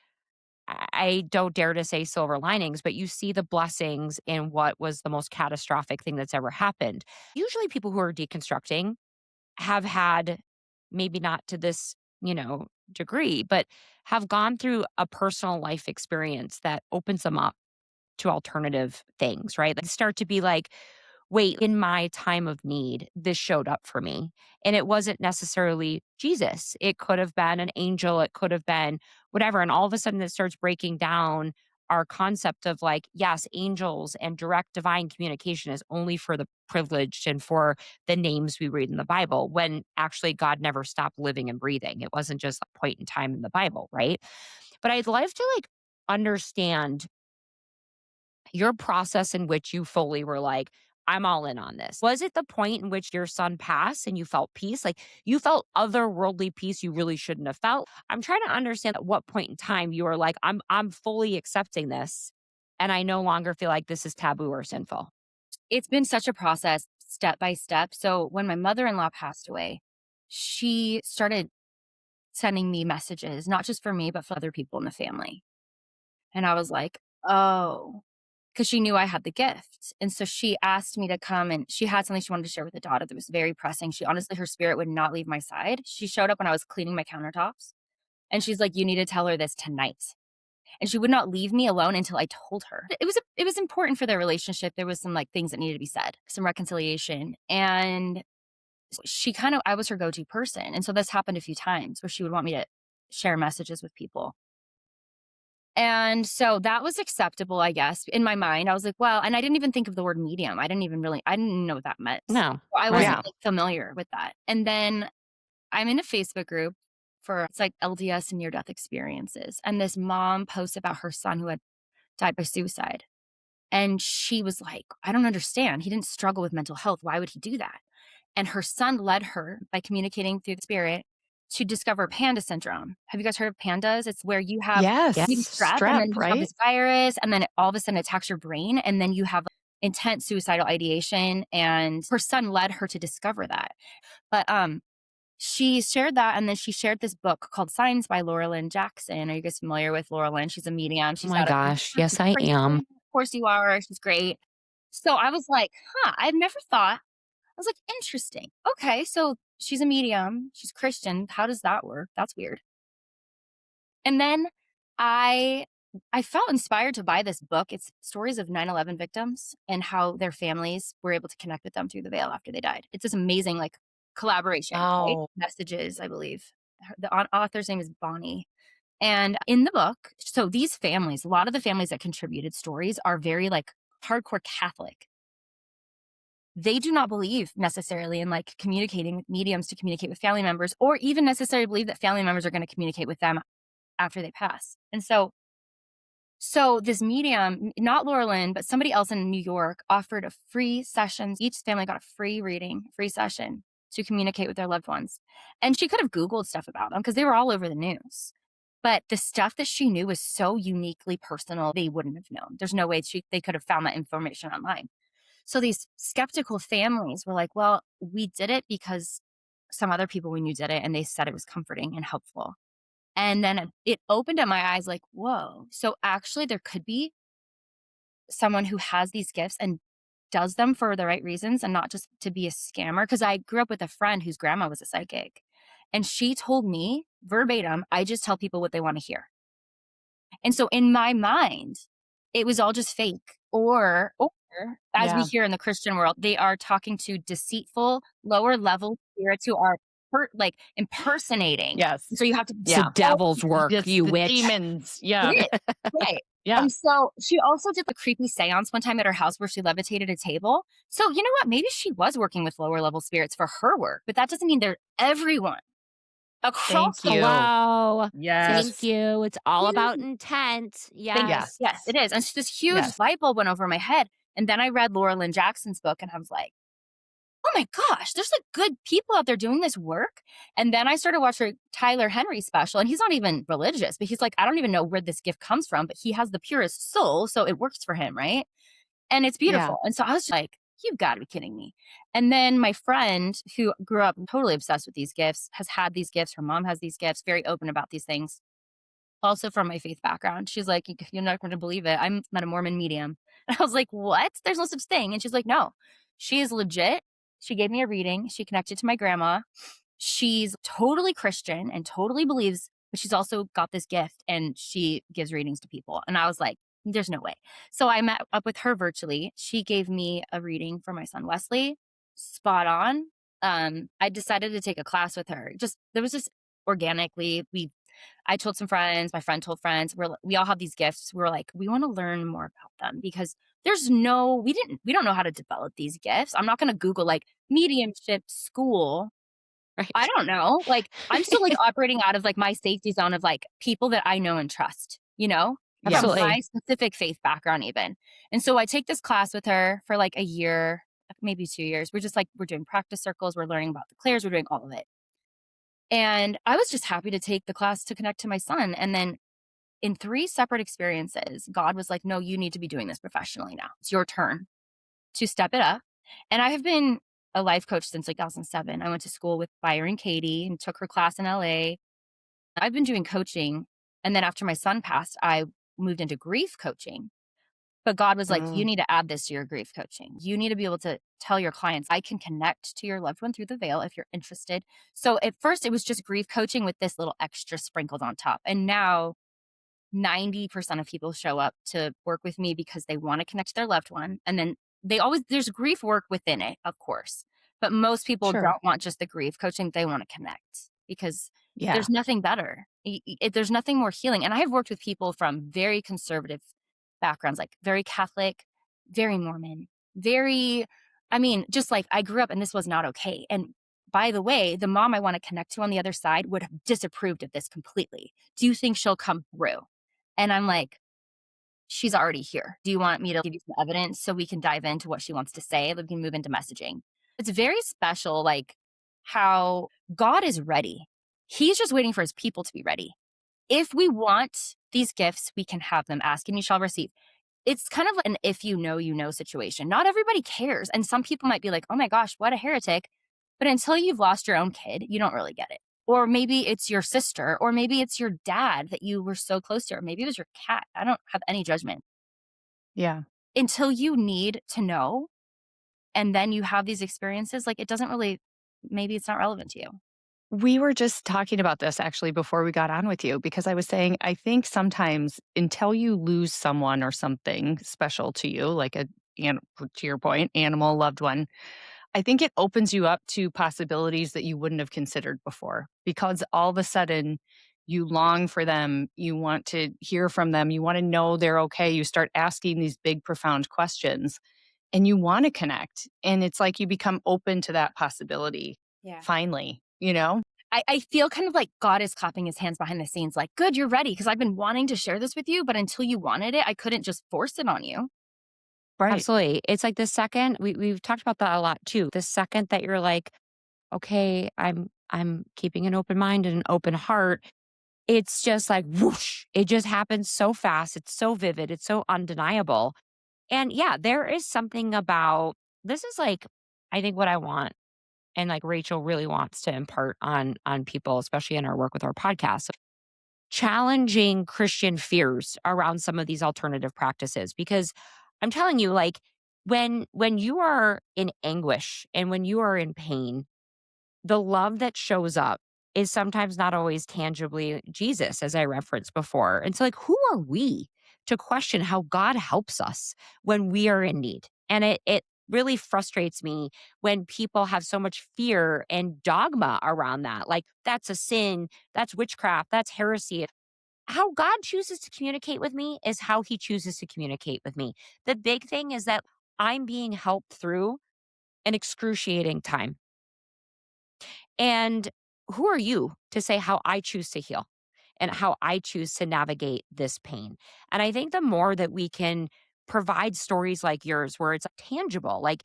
I don't dare to say silver linings, but you see the blessings in what was the most catastrophic thing that's ever happened. Usually, people who are deconstructing have had, maybe not to this, degree, but have gone through a personal life experience that opens them up to alternative things, right? They start to be like, wait, in my time of need, this showed up for me. And it wasn't necessarily Jesus. It could have been an angel. It could have been whatever. And all of a sudden it starts breaking down our concept of like, yes, angels and direct divine communication is only for the privileged and for the names we read in the Bible, when actually God never stopped living and breathing. It wasn't just a point in time in the Bible, right? But I'd love to like understand your process in which you fully were like, I'm all in on this. Was it the point in which your son passed and you felt peace? Like you felt otherworldly peace you really shouldn't have felt? I'm trying to understand at what point in time you were like, I'm fully accepting this and I no longer feel like this is taboo or sinful. It's been such a process step by step. So when my mother-in-law passed away, she started sending me messages, not just for me, but for other people in the family. And I was like, oh, because she knew I had the gift. And so she asked me to come and she had something she wanted to share with the daughter that was very pressing. She honestly, her spirit would not leave my side. She showed up when I was cleaning my countertops and she's like, you need to tell her this tonight. And she would not leave me alone until I told her. It was important for their relationship. There was some like things that needed to be said, some reconciliation. And I was her go-to person. And so this happened a few times where she would want me to share messages with people. And so that was acceptable, I guess. In my mind, I was like, well, and I didn't even think of the word medium. I didn't even know what that meant. No. So I Right. wasn't Yeah. like, familiar with that. And then I'm in a Facebook group for it's like LDS and near-death experiences. And this mom posts about her son who had died by suicide. And she was like, I don't understand. He didn't struggle with mental health. Why would he do that? And her son led her by communicating through the spirit to discover panda syndrome. Have you guys heard of pandas? It's where you have Yes. you strep and then Strep, you have right? this virus and then all of a sudden attacks your brain and then you have intense suicidal ideation. And her son led her to discover that. But she shared that, and then she shared this book called Signs by Laura Lynn Jackson. Are you guys familiar with Laura Lynn? She's a medium. Oh She's my out of gosh. She's Yes, I am. Christian. Of course you are. She's great. So I was like, I've never thought. I was like, interesting. Okay, so she's a medium. She's Christian. How does that work? That's weird. And then I felt inspired to buy this book. It's stories of 9/11 victims and how their families were able to connect with them through the veil after they died. It's this amazing like collaboration, right? Oh, Messages, I believe. The author's name is Bonnie. And in the book, so these families, a lot of the families that contributed stories are very like hardcore Catholic. They do not believe necessarily in like communicating with mediums to communicate with family members, or even necessarily believe that family members are going to communicate with them after they pass. And so this medium, not Laura Lynn, but somebody else in New York offered a free session. Each family got a free reading, free session to communicate with their loved ones. And she could have Googled stuff about them because they were all over the news. But the stuff that she knew was so uniquely personal, they wouldn't have known. There's no way they could have found that information online. So these skeptical families were like, well, we did it because some other people we knew did it and they said it was comforting and helpful. And then it opened up my eyes like, whoa. So actually there could be someone who has these gifts and does them for the right reasons and not just to be a scammer. Because I grew up with a friend whose grandma was a psychic. And she told me verbatim, I just tell people what they want to hear. And so in my mind, it was all just fake. Or as we yeah. hear in the Christian world, they are talking to deceitful, lower level spirits who are impersonating. Yes. So you have to It's the devil's work, Just you the witch. demons. Yeah. It is. Right. Yeah. And so she also did a creepy seance one time at her house where she levitated a table. So you know what? Maybe she was working with lower level spirits for her work, but that doesn't mean they're everyone across Thank you. Hello. Yes. Thank you. It's all about intent. Yes. Yes, it is. And this huge Yes. light bulb went over my head. And then I read Laura Lynn Jackson's book and I was like, oh my gosh, there's like good people out there doing this work. And then I started watching Tyler Henry's special, and he's not even religious, but he's like, I don't even know where this gift comes from, but he has the purest soul. So it works for him, right? And it's beautiful. And so I was just like, you've got to be kidding me. And then my friend who grew up totally obsessed with these gifts has had these gifts. Her mom has these gifts, very open about these things. Also from my faith background. She's like, you're not going to believe it. I'm not a Mormon medium. And I was like, what? There's no such thing. And she's like, no, she is legit. She gave me a reading. She connected to my grandma. She's totally Christian and totally believes, but she's also got this gift and she gives readings to people. And I was like, there's no way. So I met up with her virtually. She gave me a reading for my son, Wesley. Spot on. I decided to take a class with her. There was just organically, I told some friends, my friend told friends, we all have these gifts. We're like, we want to learn more about them because we don't know how to develop these gifts. I'm not going to Google like mediumship school. Right. I don't know. Like I'm still like operating out of like my safety zone of like people that I know and trust, from Absolutely. my specific faith background even. And so I take this class with her for like a year, maybe 2 years. We're doing practice circles. We're learning about the clairs. We're doing all of it. And I was just happy to take the class to connect to my son. And then in 3 separate experiences, God was like, no, you need to be doing this professionally now. It's your turn to step it up. And I have been a life coach since like 2007. I went to school with Byron Katie and took her class in LA. I've been doing coaching. And then after my son passed, I moved into grief coaching. But God was like, you need to add this to your grief coaching. You need to be able to tell your clients, I can connect to your loved one through the veil if you're interested. So at first it was just grief coaching with this little extra sprinkled on top. And now 90% of people show up to work with me because they want to connect to their loved one. And then there's grief work within it, of course. But most people Sure. don't want just the grief coaching. They want to connect because Yeah. there's nothing better. There's nothing more healing. And I have worked with people from very conservative backgrounds, like very Catholic, very Mormon, very, I mean, just like I grew up and this was not okay. And by the way, the mom I want to connect to on the other side would have disapproved of this completely. Do you think she'll come through? And I'm like, she's already here. Do you want me to give you some evidence so we can dive into what she wants to say? We can move into messaging. It's very special, like how God is ready. He's just waiting for his people to be ready. If we want these gifts, we can have them. Ask and you shall receive. It's kind of like an if you know situation. Not everybody cares. And some people might be like, oh my gosh, what a heretic. But until you've lost your own kid, you don't really get it. Or maybe it's your sister, or maybe it's your dad that you were so close to, or maybe it was your cat. I don't have any judgment. Yeah. Until you need to know, and then you have these experiences, like it doesn't really, maybe it's not relevant to you. We were just talking about this actually before we got on with you because I was saying, I think sometimes until you lose someone or something special to you, like to your point, animal, loved one, I think it opens you up to possibilities that you wouldn't have considered before because all of a sudden you long for them. You want to hear from them. You want to know they're okay. You start asking these big, profound questions and you want to connect. And it's like you become open to that possibility Yeah. finally, you know? I feel kind of like God is clapping his hands behind the scenes, like, good, you're ready. Because I've been wanting to share this with you, but until you wanted it, I couldn't just force it on you. Right. Absolutely. It's like the second we've talked about that a lot too. The second that you're like, okay, I'm keeping an open mind and an open heart, it's just like whoosh. It just happens so fast. It's so vivid. It's so undeniable. And yeah, there is something about this is like I think what I want and like Rachel really wants to impart on people, especially in our work with our podcast, challenging Christian fears around some of these alternative practices. Because I'm telling you, like when you are in anguish and when you are in pain, the love that shows up is sometimes not always tangibly Jesus, as I referenced before. And so, like, who are we to question how God helps us when we are in need? And it really frustrates me when people have so much fear and dogma around that. Like, that's a sin, that's witchcraft, that's heresy. How God chooses to communicate with me is how he chooses to communicate with me. The big thing is that I'm being helped through an excruciating time. And who are you to say how I choose to heal and how I choose to navigate this pain? And I think the more that we can provide stories like yours where it's tangible, like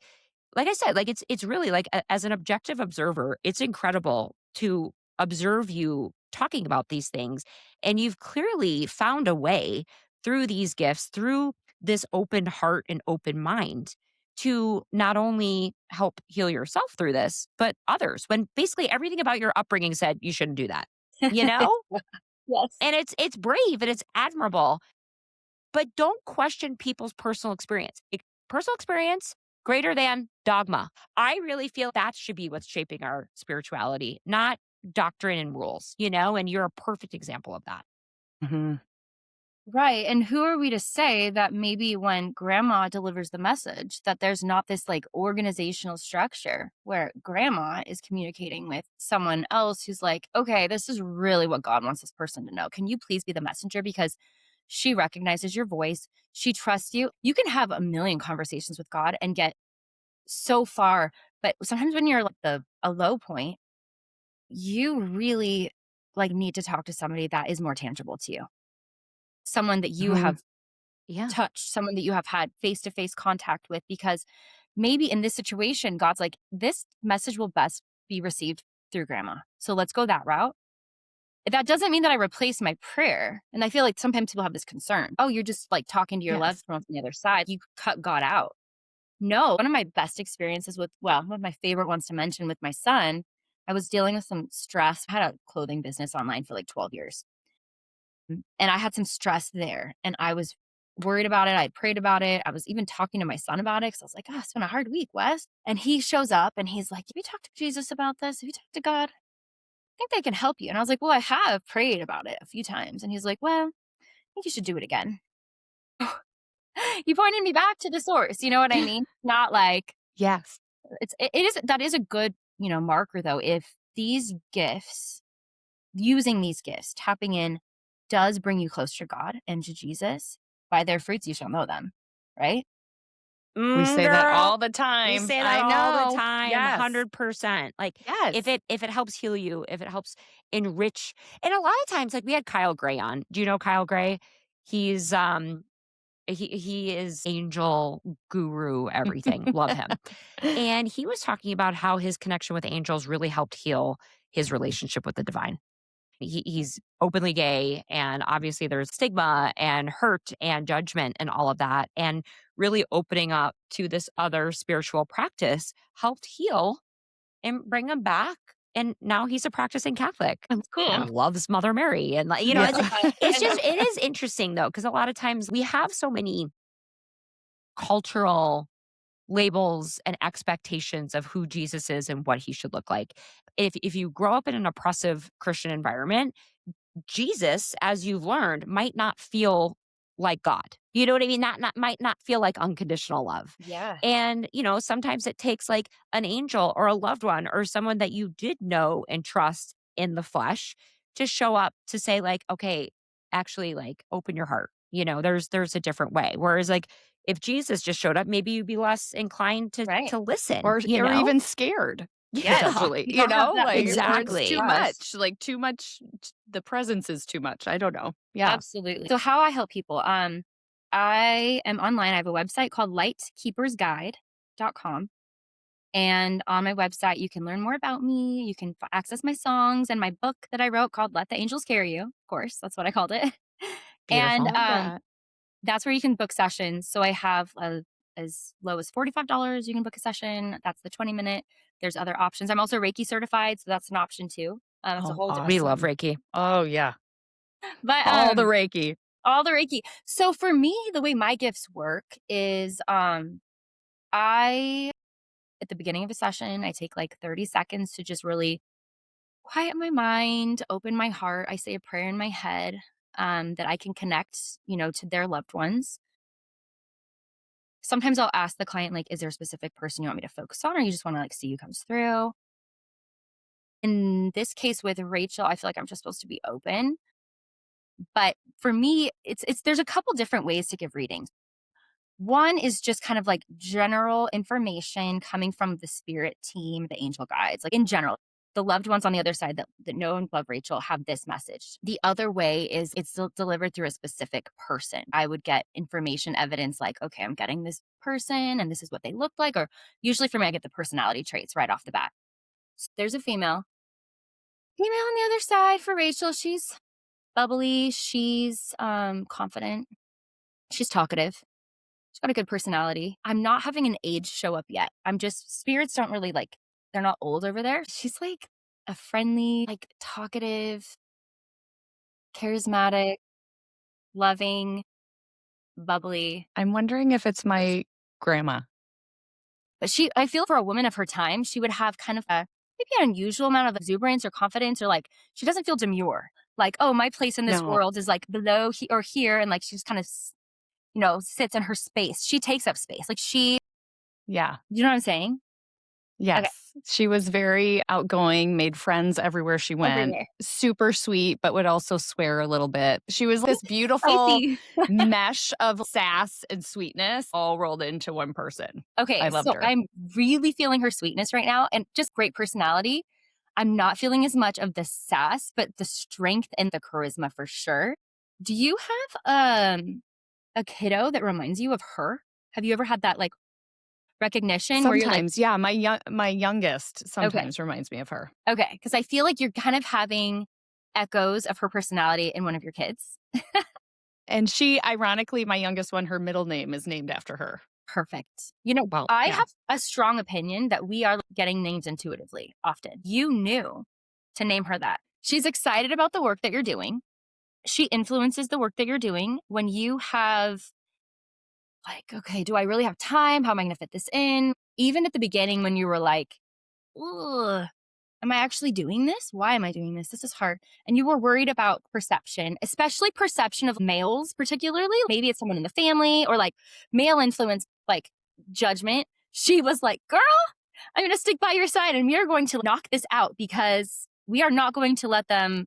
I said, like it's really like as an objective observer, it's incredible to observe you talking about these things and you've clearly found a way through these gifts, through this open heart and open mind to not only help heal yourself through this, but others when basically everything about your upbringing said you shouldn't do that, you know? Yes. And it's brave and it's admirable, but don't question people's personal experience. Personal experience greater than dogma. I really feel that should be what's shaping our spirituality, not doctrine and rules, you know? And you're a perfect example of that. Mhm. Right. And who are we to say that maybe when grandma delivers the message, that there's not this like organizational structure where grandma is communicating with someone else who's like, okay, this is really what God wants this person to know. Can you please be the messenger? Because she recognizes your voice. She trusts you. You can have a million conversations with God and get so far. But sometimes when you're like a low point, you really like need to talk to somebody that is more tangible to you. Someone that you Mhm. have Yeah. touched, someone that you have had face-to-face contact with, because maybe in this situation, God's like, this message will best be received through grandma. So let's go that route. That doesn't mean that I replace my prayer. And I feel like sometimes people have this concern. Oh, you're just like talking to your loved Yes. one from the other side. You cut God out. No, one of my best experiences with, well, one of my favorite ones to mention with my son, I was dealing with some stress. I had a clothing business online for like 12 years. And I had some stress there and I was worried about it. I prayed about it. I was even talking to my son about it because I was like, oh, it's been a hard week, Wes. And he shows up and he's like, have you talked to Jesus about this? Have you talked to God? I think they can help you. And I was like, well, I have prayed about it a few times. And he's like, well, I think you should do it again. He pointed me back to the source. You know what I mean? Not like Yes. it is, that is a good, marker though. If these gifts using these gifts, tapping in, does bring you closer to God and to Jesus. By their fruits you shall know them, right? We say that Girl, all the we time. say that I all the know. time, Yes. 100%. Like Yes. if it helps heal you, if it helps enrich, and a lot of times, like we had Kyle Gray on. Do you know Kyle Gray? He's he is angel guru, everything. Love him. And he was talking about how his connection with angels really helped heal his relationship with the divine. He's openly gay, and obviously there's stigma and hurt and judgment and all of that. And really opening up to this other spiritual practice helped heal and bring him back. And now he's a practicing Catholic. That's cool. Yeah. Loves Mother Mary. And like, you know, Yeah. it is interesting though, because a lot of times we have so many cultural labels and expectations of who Jesus is and what he should look like. If you grow up in an oppressive Christian environment, Jesus, as you've learned, might not feel like God. You know what I mean? That might not feel like unconditional love. Yeah. And, you know, sometimes it takes like an angel or a loved one or someone that you did know and trust in the flesh to show up to say like, okay, actually like open your heart. You know, there's a different way. Whereas like if Jesus just showed up, maybe you'd be less inclined Right. to listen Or know? even scared. Yeah. Potentially, You you don't have know, that like or Exactly. it's too trust. much, like too much. The presence is too much. I don't know. Yeah. Absolutely. So how I help people, I am online. I have a website called lightkeepersguide.com. And on my website, you can learn more about me. You can access my songs and my book that I wrote called Let the Angels Carry You. Of course, that's what I called it. And Beautiful. that's where you can book sessions. So I have as low as $45. You can book a session. That's the 20-minute. There's other options. I'm also Reiki certified, so that's an option too. That's a Oh, whole different. We love Reiki. Oh yeah, But all the Reiki. all the Reiki. So for me, the way my gifts work is I at the beginning of a session, I take like 30 seconds to just really quiet my mind, open my heart. I say a prayer in my head that I can connect, you know, to their loved ones. Sometimes I'll ask the client, like, is there a specific person you want me to focus on, or you just want to like see who comes through? In this case with Rachel, I feel like I'm just supposed to be open. But for me, it's there's a couple different ways to give readings. One is just kind of like general information coming from the spirit team, the angel guides, like in general. The loved ones on the other side that know and love Rachel have this message. The other way is it's delivered through a specific person. I would get information, evidence like, okay, I'm getting this person and this is what they look like. Or usually for me, I get the personality traits right off the bat. So there's a female. Female on the other side for Rachel. She's bubbly. She's confident. She's talkative. She's got a good personality. I'm not having an age show up yet. I'm just, spirits don't really like, they're not old over there. She's like a friendly, like talkative, charismatic, loving, bubbly. I'm wondering if it's my grandma. But I feel for a woman of her time, she would have kind of maybe an unusual amount of exuberance or confidence, or like, she doesn't feel demure. Like, oh, my place in this world is like below or here. And like, she's kind of, you know, sits in her space. She takes up space. Like Yeah. You know what I'm saying? Yes. Okay. She was very outgoing, made friends everywhere she went. Everywhere. Super sweet, but would also swear a little bit. She was this beautiful mesh of sass and sweetness all rolled into one person. Okay. I loved her. I'm really feeling her sweetness right now and just great personality. I'm not feeling as much of the sass, but the strength and the charisma for sure. Do you have a kiddo that reminds you of her? Have you ever had that like recognition? Sometimes, yeah. My youngest sometimes reminds me of her. Okay, because I feel like you're kind of having echoes of her personality in one of your kids. And she, ironically, my youngest one, her middle name is named after her. Perfect. You know, I have a strong opinion that we are getting names intuitively often. You knew to name her that. She's excited about the work that you're doing. She influences the work that you're doing. When you have like, okay, do I really have time? How am I going to fit this in? Even at the beginning when you were like, ugh, am I actually doing this? Why am I doing this? This is hard. And you were worried about perception, especially perception of males, particularly. Maybe it's someone in the family or like male influence, like judgment. She was like, girl, I'm going to stick by your side and we are going to knock this out because we are not going to let them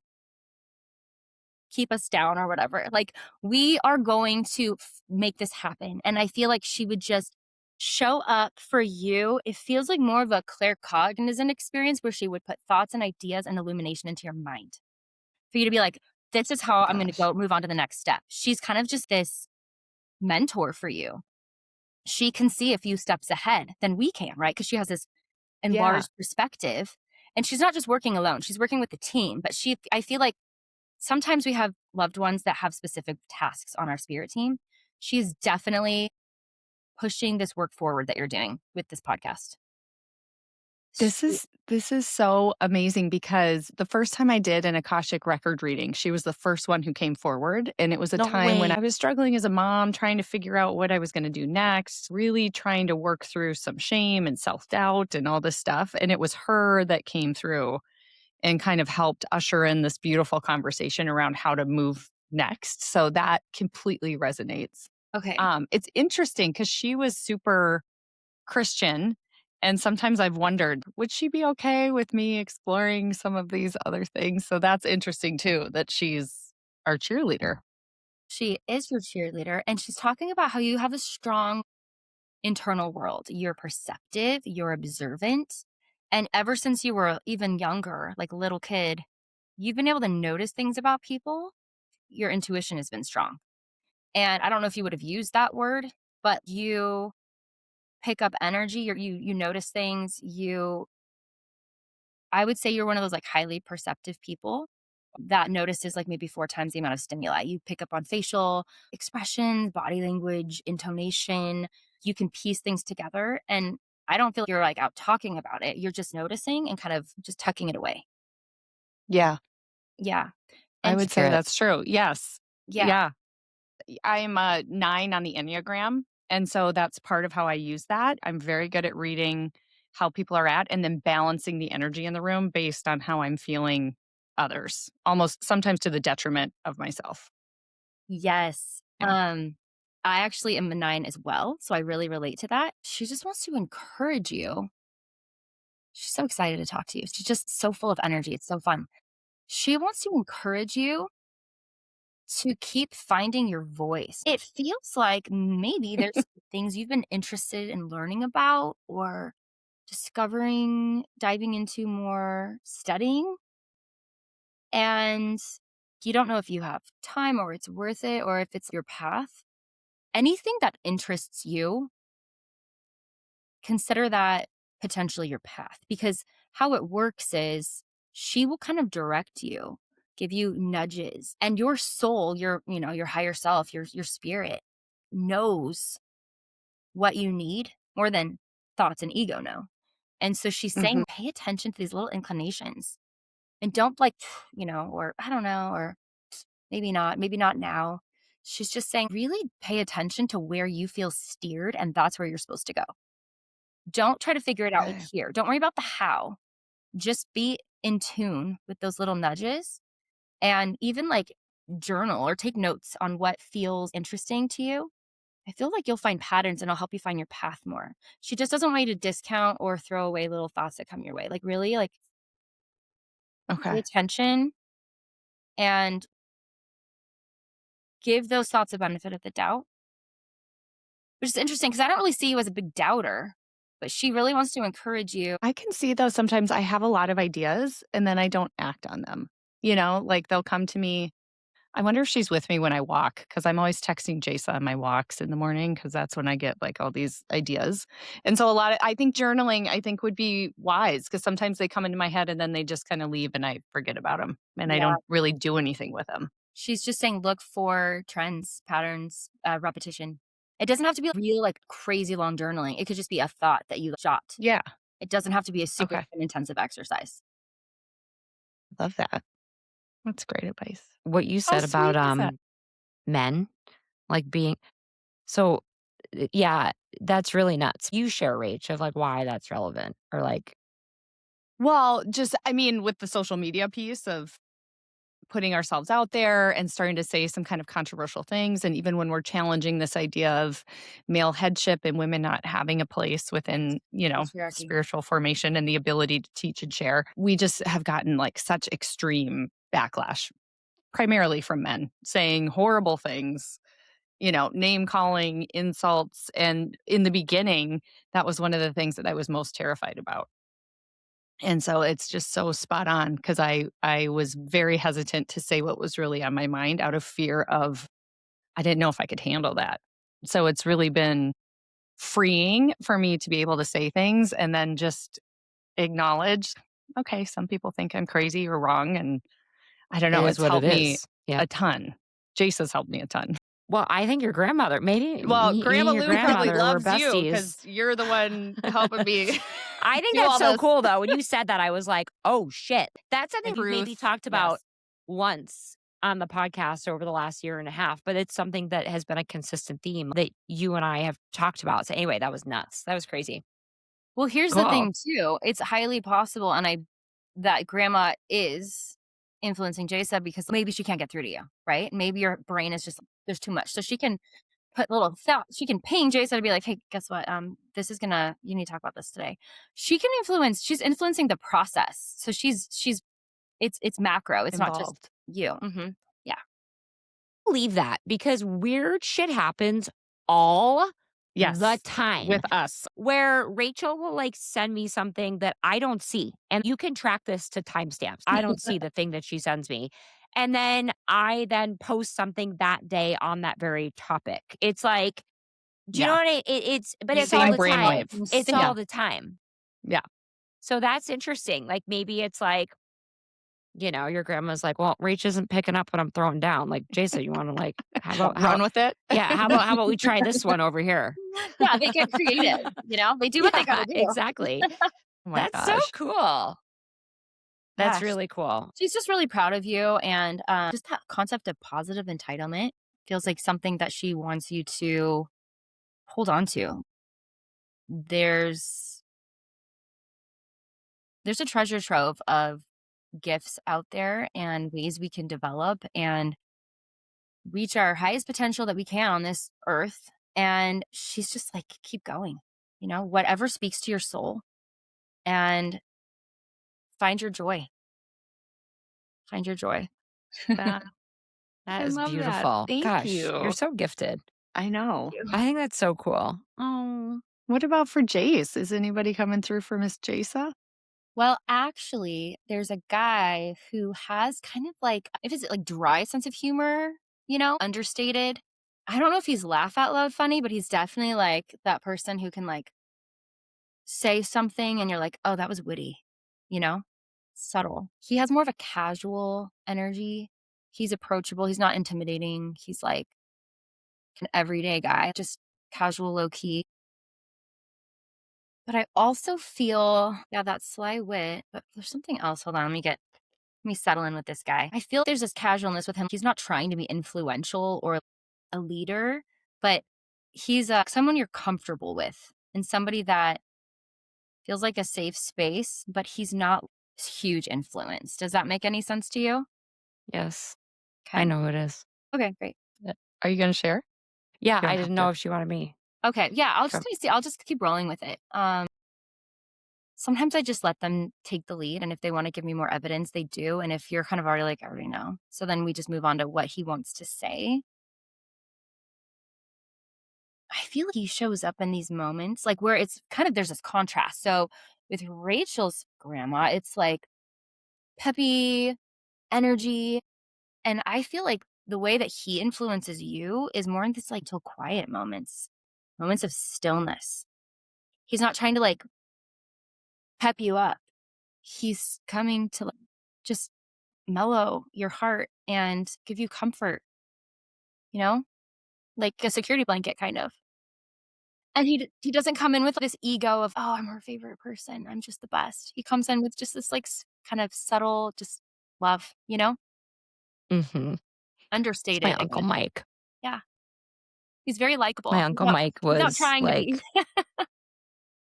keep us down or whatever. Like, we are going to make this happen. And I feel like she would just show up for you. It feels like more of a claircognizant experience where she would put thoughts and ideas and illumination into your mind for you to be like, this is how I'm going to Gosh. go move on to the next step. She's kind of just this mentor for you. She can see a few steps ahead than we can, right? Because she has this Yeah. enlarged perspective. And she's not just working alone, she's working with the team. But I feel like sometimes we have loved ones that have specific tasks on our spirit team. She's definitely pushing this work forward that you're doing with this podcast. This is so amazing because the first time I did an Akashic record reading, she was the first one who came forward. And it was a No time when way. I was struggling as a mom, trying to figure out what I was going to do next, really trying to work through some shame and self-doubt and all this stuff. And it was her that came through and kind of helped usher in this beautiful conversation around how to move next. So that completely resonates. Okay. It's interesting because she was super Christian. And sometimes I've wondered, would she be okay with me exploring some of these other things? So that's interesting too, that she's our cheerleader. She is your cheerleader. And she's talking about how you have a strong internal world. You're perceptive, you're observant. And ever since you were even younger, like a little kid, you've been able to notice things about people. Your intuition has been strong. And I don't know if you would have used that word, but you pick up energy, you notice things, I would say you're one of those like highly perceptive people that notices like maybe 4 times the amount of stimuli. You pick up on facial expressions, body language, intonation. You can piece things together. And I don't feel like you're like out talking about it. You're just noticing and kind of just tucking it away. Yeah, Yeah. I And would say Spirit. that's true. Yes. yeah, Yeah. I'm a 9 on the Enneagram. And so that's part of how I use that. I'm very good at reading how people are at and then balancing the energy in the room based on how I'm feeling others, almost sometimes to the detriment of myself. yes. Yeah. I actually am a 9 as well. So I really relate to that. She just wants to encourage you. She's so excited to talk to you. She's just so full of energy. It's so fun. She wants to encourage you to keep finding your voice. It feels like maybe there's things you've been interested in learning about or discovering, diving into more studying, and you don't know if you have time or it's worth it or if it's your path. Anything that interests you, consider that potentially your path because how it works is she will kind of direct you, give you nudges, and your soul, your higher self, your spirit knows what you need more than thoughts and ego know. And so she's saying Mhm. pay attention to these little inclinations and don't like, or I don't know, or maybe not now. She's just saying really pay attention to where you feel steered and that's where you're supposed to go. Don't try to figure it out like Okay. here. Don't worry about the how. Just be in tune with those little nudges and even like journal or take notes on what feels interesting to you. I feel like you'll find patterns and it'll help you find your path more. She just doesn't want you to discount or throw away little thoughts that come your way. Like really like pay Okay. attention and give those thoughts a benefit of the doubt. Which is interesting because I don't really see you as a big doubter, but she really wants to encourage you. I can see though sometimes I have a lot of ideas and then I don't act on them. Like they'll come to me. I wonder if she's with me when I walk because I'm always texting Jason on my walks in the morning because that's when I get like all these ideas. And so I think journaling, I think would be wise because sometimes they come into my head and then they just kind of leave and I forget about them and I Yeah. don't really do anything with them. She's just saying look for trends, patterns, repetition. It doesn't have to be real, like crazy long journaling. It could just be a thought that you jot. Yeah. It doesn't have to be a super Okay. intensive exercise. Love that. That's great advice. What you How said about sweet is that? men like being so yeah, that's really nuts. You share, Rach, of like why that's relevant or like Well, just, I mean, with the social media piece of putting ourselves out there and starting to say some kind of controversial things. And even when we're challenging this idea of male headship and women not having a place within, Patriarchy. spiritual formation and the ability to teach and share, we just have gotten like such extreme backlash primarily from men saying horrible things, name calling, insults. And in the beginning, that was one of the things that I was most terrified about. And so it's just so spot on because I was very hesitant to say what was really on my mind out of fear of I didn't know if I could handle that. So it's really been freeing for me to be able to say things and then just acknowledge, okay, some people think I'm crazy or wrong. And I don't It know, is it's what it helped me is. Yeah. a ton. Jace has helped me a ton. Well, I think your grandmother, maybe Well, me Grandma and your Lou probably grandmother were loves you besties. because you're the one helping me I think do that's all so this. cool, though. When you said that, I was like, oh, shit. That's something we maybe Truth, talked about yes. once on the podcast over the last year and a half, but it's something that has been a consistent theme that you and I have talked about. So anyway, that was nuts. That was crazy. Well, here's the Cool. thing too. It's highly possible, that grandma is influencing Jasa because maybe she can't get through to you, right? Maybe your brain is just there's too much. So she can put little thoughts. She can ping Jasa to be like, hey, guess what? This is you need to talk about this today. She can influence. She's influencing the process. So it's macro. It's not just Involved. you. Mm-hmm. Believe that because weird shit happens all Yes. the time With us. where Rachel will like send me something that I don't see. And you can track this to timestamps. I don't see the thing that she sends me. And then I then post something that day on that very topic. It's like, do you know what but it's all Same the time. brainwave. It's all the time. Yeah. So that's interesting. Like maybe it's like, your grandma's like, well, Rach isn't picking up what I'm throwing down. Like, Jason, you want to like, Run with it? yeah, how about we try this one over here? Yeah, they get creative. They do what they gotta do. Exactly. Oh my That's so gosh. cool. That's Gosh. really cool. She's just really proud of you, and just that concept of positive entitlement feels like something that she wants you to hold on to. There's a treasure trove of gifts out there and ways we can develop and reach our highest potential that we can on this earth. And she's just like, keep going, whatever speaks to your soul, and find your joy. Find your joy. That I is love that. beautiful. Thank Gosh, you. you're so gifted. I know. I think that's so cool. Oh, What about for Jace? Is anybody coming through for Miss Jasa? Well, actually, there's a guy who has kind of like, if it's like dry sense of humor, understated. I don't know if he's laugh out loud funny, but he's definitely like that person who can like say something and you're like, oh, that was witty, subtle. He has more of a casual energy. He's approachable. He's not intimidating. He's like an everyday guy, just casual, low key. But I also feel, that sly wit, but there's something else. Hold on, let me settle in with this guy. I feel there's this casualness with him. He's not trying to be influential or a leader, but he's someone you're comfortable with and somebody that feels like a safe space, but he's not huge influence. Does that make any sense to you? yes. Okay. I know who it is. Okay, great. Are you going to share? Yeah, You don't I have didn't to. know if she wanted me. Okay, yeah, Sure. I'll just keep rolling with it. Sometimes I just let them take the lead, and if they want to give me more evidence, they do. And if you're kind of already like, I already know, so then we just move on to what he wants to say. I feel like he shows up in these moments, like where it's kind of there's this contrast. So with Rachel's grandma, it's like peppy energy, and I feel like the way that he influences you is more in this like till quiet moments of stillness. He's not trying to like pep you up. He's coming to like, just mellow your heart and give you comfort, like a security blanket kind of. And he doesn't come in with this ego of, oh, I'm her favorite person, I'm just the best. He comes in with just this like kind of subtle, just love, Mm-hmm. understated. My Uncle Mike. Yeah. He's very likable. My Uncle Mike was without trying like to be.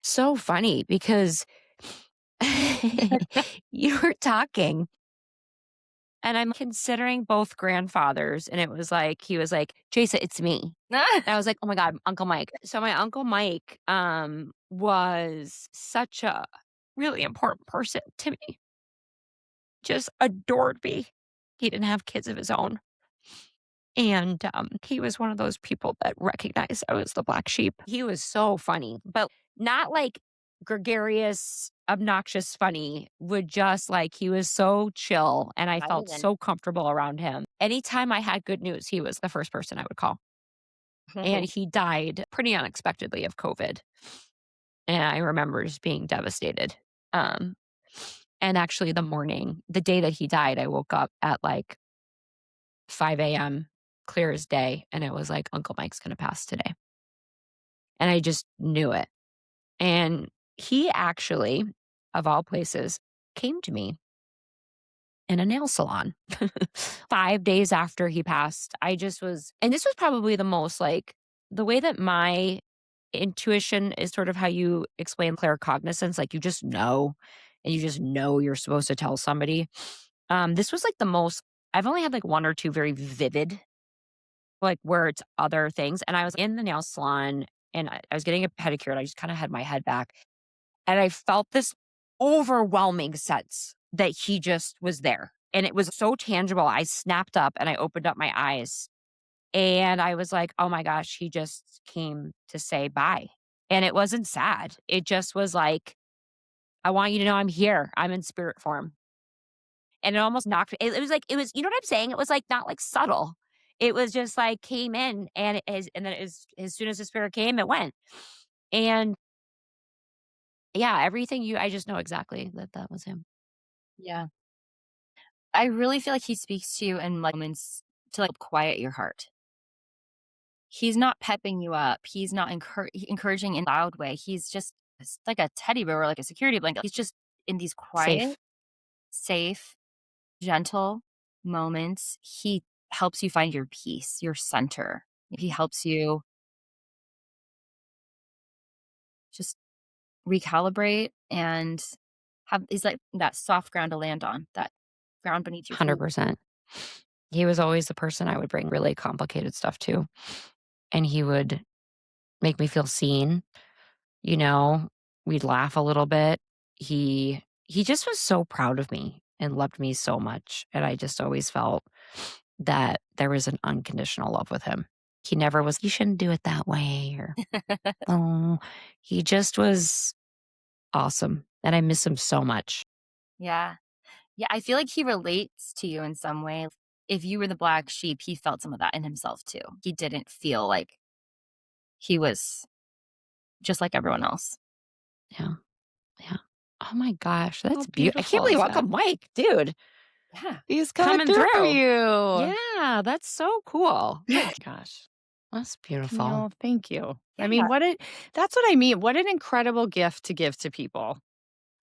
so funny because you were talking and I'm considering both grandfathers. And it was like, he was like, Jason, it's me. And I was like, oh my God, Uncle Mike. So my Uncle Mike was such a really important person to me. Just adored me. He didn't have kids of his own. And he was one of those people that recognized I was the black sheep. He was so funny, but not like gregarious, obnoxious funny, would just like, he was so chill and I felt Rather so comfortable around him. Anytime I had good news, he was the first person I would call. than And he died pretty unexpectedly of COVID. And I remember just being devastated. Um, and actually, the day that he died, I woke up at like 5 a.m., clear as day. And it was like, Uncle Mike's going to pass today. And I just knew it. And he actually, of all places, came to me in a nail salon 5 days after he passed. And this was probably the most like the way that my intuition is sort of how you explain claircognizance, like you just know, and you just know you're supposed to tell somebody. This was like the most, I've only had like one or two very vivid, like where it's other things. And I was in the nail salon and I was getting a pedicure and I just kind of had my head back. And I felt this overwhelming sense that he just was there. And it was so tangible. I snapped up and I opened up my eyes and I was like, oh my gosh, he just came to say bye. And it wasn't sad. It just was like, I want you to know I'm here. I'm in spirit form. And it almost knocked it was like, you know what I'm saying? It was like not like subtle. It was just like came in and then as soon as the spirit came, it went. And yeah, I just know exactly that was him. Yeah. I really feel like he speaks to you in like moments to like quiet your heart. He's not pepping you up. He's not encouraging in a loud way. He's just it's like a teddy bear or like a security blanket. He's just in these quiet, Safe. safe, gentle moments. He helps you find your peace, your center. He helps you just recalibrate and he's like that soft ground to land on, that ground beneath your feet. 100%. He was always the person I would bring really complicated stuff to. And he would make me feel seen, you know, we'd laugh a little bit. He just was so proud of me and loved me so much. And I just always felt that there was an unconditional love with him. He never was, you shouldn't do it that way or, oh, he just was awesome. And I miss him so much. Yeah. Yeah, I feel like he relates to you in some way. If you were the black sheep, he felt some of that in himself too. He didn't feel like he was just like everyone else. Yeah. Yeah. Oh my gosh. How That's beautiful. I can't beautiful believe is Uncle Mike, dude. Yeah. He's Coming coming through through. you. Yeah, that's so cool. Oh gosh. That's beautiful. Camille, thank you. I Yeah. mean, that's what I mean. What an incredible gift to give to people.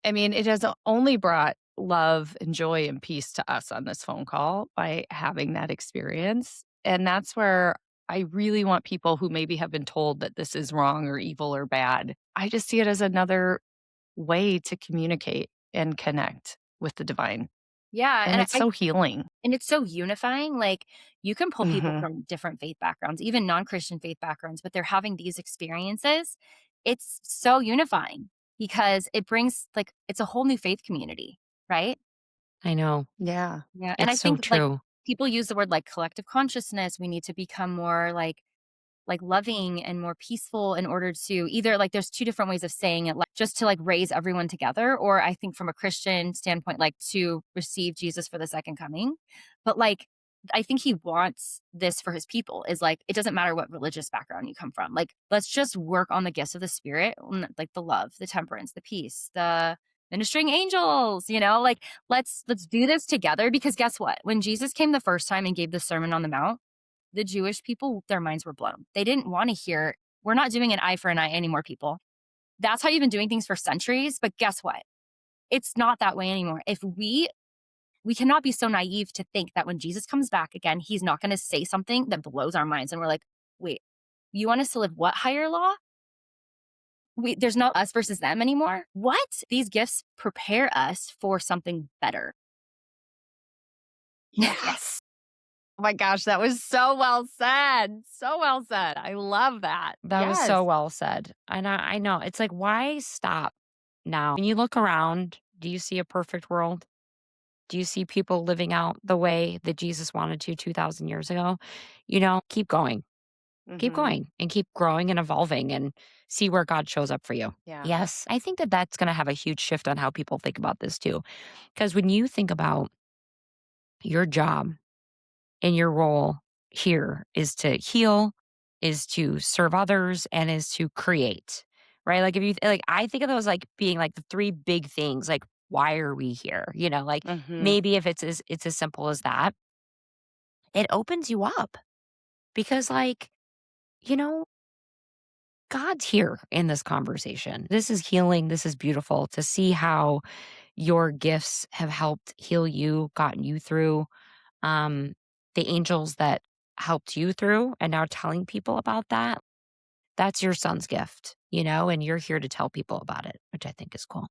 I mean, it has only brought love and joy and peace to us on this phone call by having that experience. And that's where I really want people who maybe have been told that this is wrong or evil or bad. I just see it as another way to communicate and connect with the divine. Yeah. And it's so healing. And it's so unifying. Like you can pull people Mhm. from different faith backgrounds, even non-Christian faith backgrounds, but they're having these experiences. It's so unifying because it brings like it's a whole new faith community, right? I know. Yeah. Yeah. And I It's so think like true. people use the word like collective consciousness. We need to become more like loving and more peaceful in order to either like there's two different ways of saying it, like just to like raise everyone together, or I think from a Christian standpoint, like to receive Jesus for the second coming. But like I think he wants this for his people is like it doesn't matter what religious background you come from. Like let's just work on the gifts of the spirit, like the love, the temperance, the peace, the ministering angels, like let's do this together because guess what? When Jesus came the first time and gave the Sermon on the Mount, the Jewish people, their minds were blown. They didn't want to hear, we're not doing an eye for an eye anymore, people. That's how you've been doing things for centuries. But guess what? It's not that way anymore. If we cannot be so naive to think that when Jesus comes back again, he's not going to say something that blows our minds. And we're like, wait, you want us to live what higher law? There's not us versus them anymore. What? These gifts prepare us for something better. Yes. Oh my gosh, that was so well said. So well said. I love that. That was so well said. And I know. It's like, why stop now? When you look around, do you see a perfect world? Do you see people living out the way that Jesus wanted to 2,000 years ago? You know, keep going. Keep Mhm. going and keep growing and evolving and see where God shows up for you. Yeah. Yes, I think that that's going to have a huge shift on how people think about this too. Because when you think about your job and your role here is to heal, is to serve others, and is to create, right? Like if you like, I think of those like being like the three big things. Like, why are we here? You know, like Mhm. maybe if it's as simple as that, it opens you up because like you know God's here in this conversation. This is healing. This is beautiful to see how your gifts have helped heal you, gotten you through. Um, the angels that helped you through, and now telling people about that. That's your son's gift, you know, and you're here to tell people about it, which I think is cool. So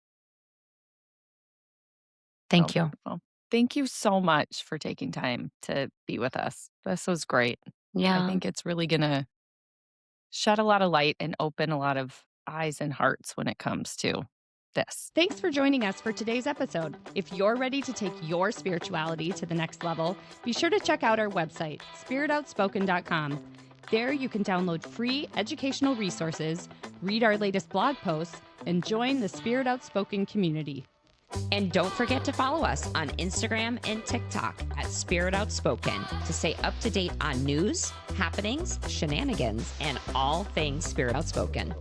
Thank you. beautiful. Thank you so much for taking time to be with us. This was great. I Yeah. think it's really going to shed a lot of light and open a lot of eyes and hearts when it comes to this. Thanks for joining us for today's episode. If you're ready to take your spirituality to the next level, be sure to check out our website, spiritoutspoken.com. There you can download free educational resources, read our latest blog posts, and join the Spirit Outspoken community. And don't forget to follow us on Instagram and TikTok at Spirit Outspoken to stay up to date on news, happenings, shenanigans, and all things Spirit Outspoken.